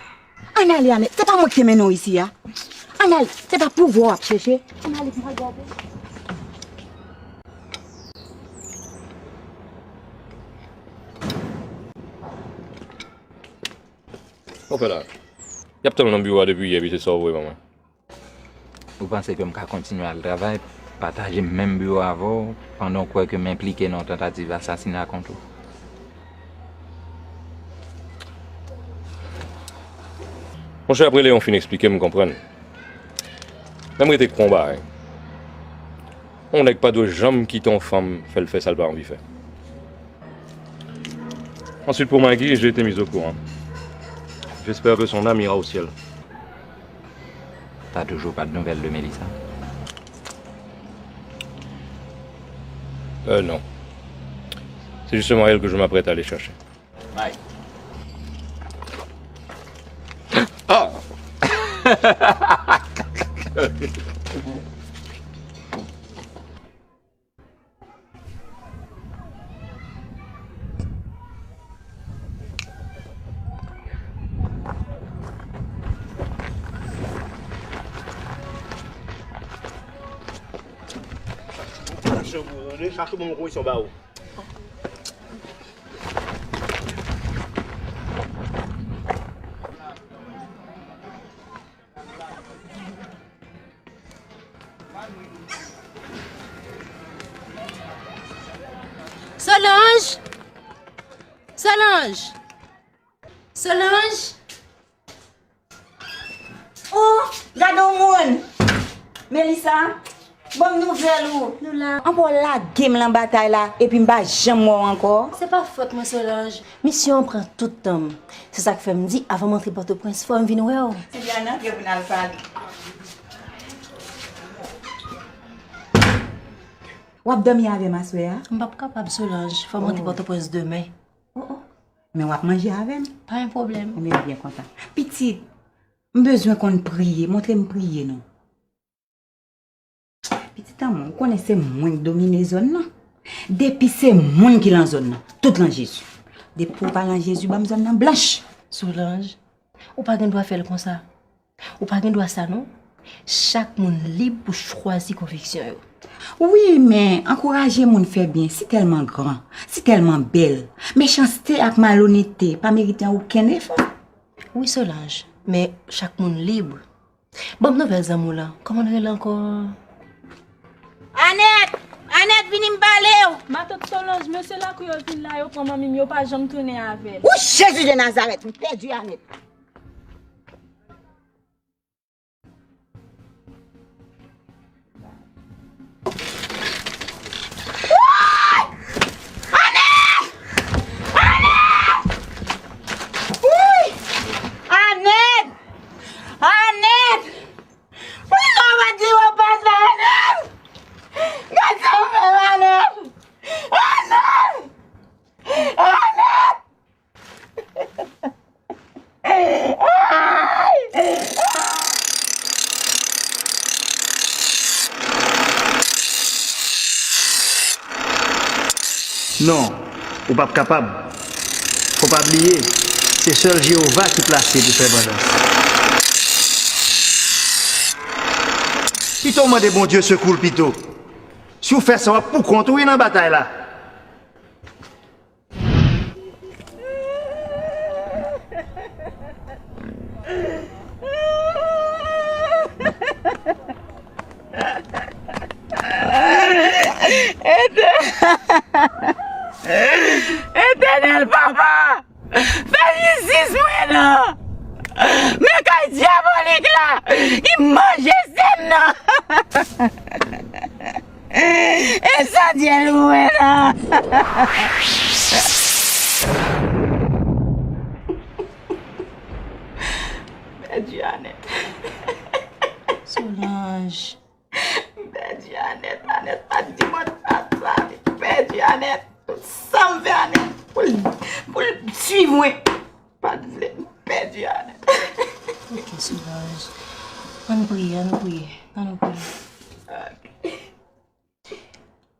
En allez, Annette. C'est pas moi qui mène ici. En allez, c'est pas pour voir chercher. En allez, regarder. On fait là. Il y a peut-être un bureau depuis hier, c'est ça, oui, maman. Vous pensez que je vais continuer à travailler, partager le même bureau avant, pendant quoi que m'impliquer dans une tentative d'assassinat contre vous? Mon cher, après Léon fin expliquer, me comprendre. Même si tu combat, on n'est pas de jambes qui ton femme fait le fait ça pas envie faire. Ensuite, pour Maggie, j'ai été mis au courant. J'espère que son âme ira au ciel. T'as toujours pas de nouvelles de Mélissa? Non. C'est justement elle que je m'apprête à aller chercher. Ouais. Ah! Cherchez mon gros, ils sont bas haut. Solange! Solange! Solange! Oh, gade au monde. Mélissa, bonne nouvelle ou? Nous là. On va la game la bataille là et puis m'ba jamais mort encore. C'est pas faute moi Solange. Mission prend tout le temps. C'est ça que fait me dire avant d'entrer Port-au-Prince, faut me venir ouais. C'est bien non que vous n'allez pas. Ou ap dormi avec ma soeur? Je ne suis pas capable Solange, faut monter Port-au-Prince demain. Mais on va manger avec? Pas un problème. Mais bien content. Petite, j'ai besoin qu'on prie, montre-moi prier non. Petit amour, vous connaissez moins qui domine la zone, non? Depuis c'est moins qui dans zone, tout dans Jésus. Depuis pour parler en Jésus, bah zone blanche. Solange, ou pas qu'on doit faire comme ça. Ou pas qu'on doit ça, non? Chaque monde libre pour choisir conviction. Oui, mais encourager moun fait bien, c'est tellement grand, c'est tellement belle. Méchanceté avec malhonnêteté, pas mériter aucun effort. Oui, Solange, mais chaque monde libre. Bon, nouvelle amour là, comment on est encore? Annette! Annette, vini m'parler! Ma tante Solange, monsieur là qui est là, yo prend mamie, yo pas jamais tourner avec. Ou Jésus de Nazareth, perdu Annette. Annette! Non, ou pas capable. Faut pas oublier, c'est seul Jéhovah qui place pour faire balance. Pito m'a dit bon Dieu secours Pito. Si vous faites ça, pour contrôler dans la bataille là. Éternel papa, fais justice moi là. Mais quand diabolique là, il mange ça. Et ça dit loin là. Dianette. Solange. Dianette, Annette, pas dit moi ça. Dianette, ça me fait Annette. Pour suivre moi. Pas de père Dianette. Ok, Solange. On prie.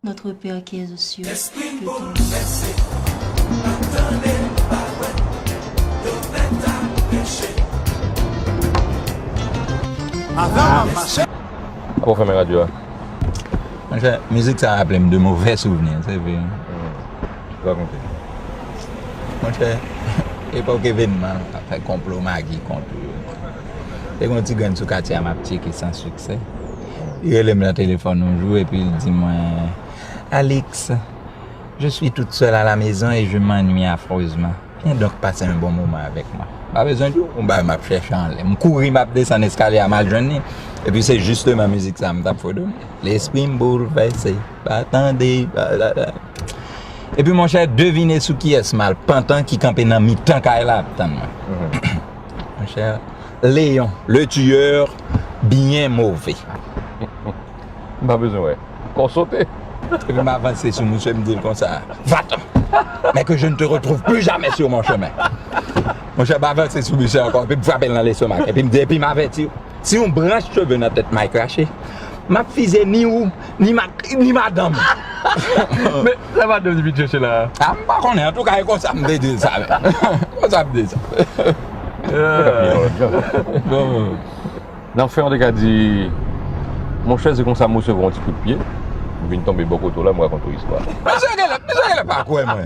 Notre Père qui es aux cieux, que ton Pour faire mes radios. La musique, ça rappelle de mauvais souvenirs, c'est vrai. Je vais raconter. Mon cher, époque événement, après complot Magui contre eux. Et quand tu gagnes sur le quartier, m'a checké sans succès. Il relève le téléphone un jour et puis il dit moi, Alex, je suis toute seule à la maison et je m'ennuie affreusement. Viens donc passer un bon moment avec moi. Pas besoin de on va m'a chercher en l'air. Je courir, m'a descendre l'escalier à mal journée. Et puis c'est juste ma musique ça me tape fort. L'esprit me bouleversé. Attendez. Et puis mon cher, devinez sous qui est ce mal pantan qui campait dans mi-temps qu'elle a attendre. Mon cher, Léon, le tueur bien mauvais. Pas besoin, ouais. Qu'on saute. Et puis m'avancer sur monsieur et me dire comme ça. Va-t'en. Mais que je ne te retrouve plus jamais sur mon chemin. Mon cher, m'avancer sur monsieur encore, puis me frapper dans l'estomac. Et puis me dire, puis m'avertir. Si on branche cheveux dans la tête, m'a craché. Ma fille ni ou, ni madame. Mais ça va devenir chercher là. Ah, pas qu'on est, en tout cas, comme ça me dit ça. Comme ça me dit ça. Dans le fait, on a dit, mon cher, c'est comme ça, moi, je vais un petit coup de pied. Je viens de tomber beaucoup de là, moi, raconte l'histoire. Mais c'est pas quoi, moi.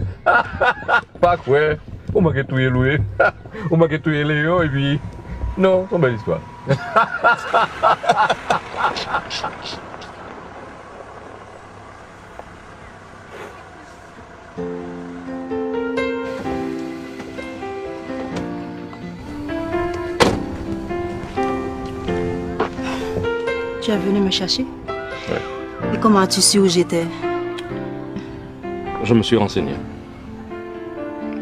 Pas quoi. On m'a tout loué. On m'a tout Léon, et puis. Non, c'est une belle histoire. Tu es venu me chercher? Ouais. Et comment as-tu su où j'étais? Je me suis renseigné.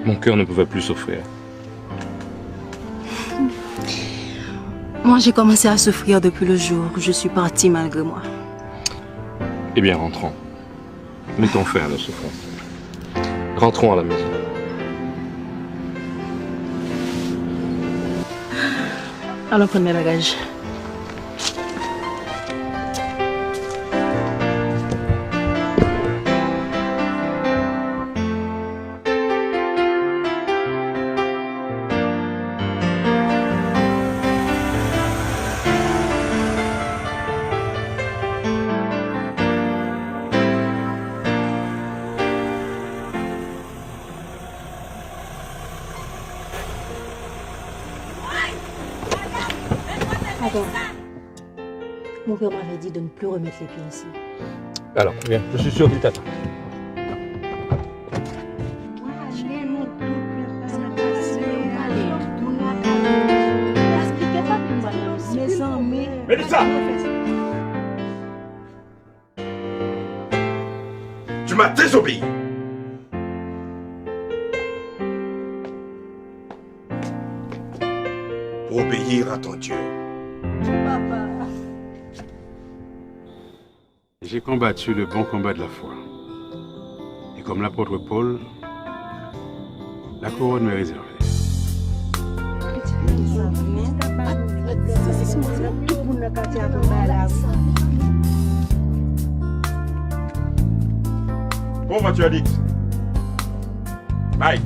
Mon cœur ne pouvait plus souffrir. Moi, j'ai commencé à souffrir depuis le jour où je suis partie malgré moi. Eh bien, rentrons. Mettons fin à nos souffrances. Rentrons à la maison. Allons prendre mes bagages. Mon père m'avait dit de ne plus remettre les pieds ici. Alors, viens, je suis sûr qu'il t'attend. Mélissa! Tu m'as désobéi. Pour obéir à ton Dieu. J'ai combattu le bon combat de la foi. Et comme l'apôtre Paul, la couronne m'est réservée. Comment vas-tu, Alix? Mike.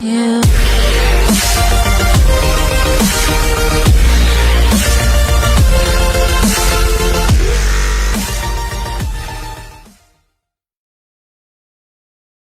Yeah.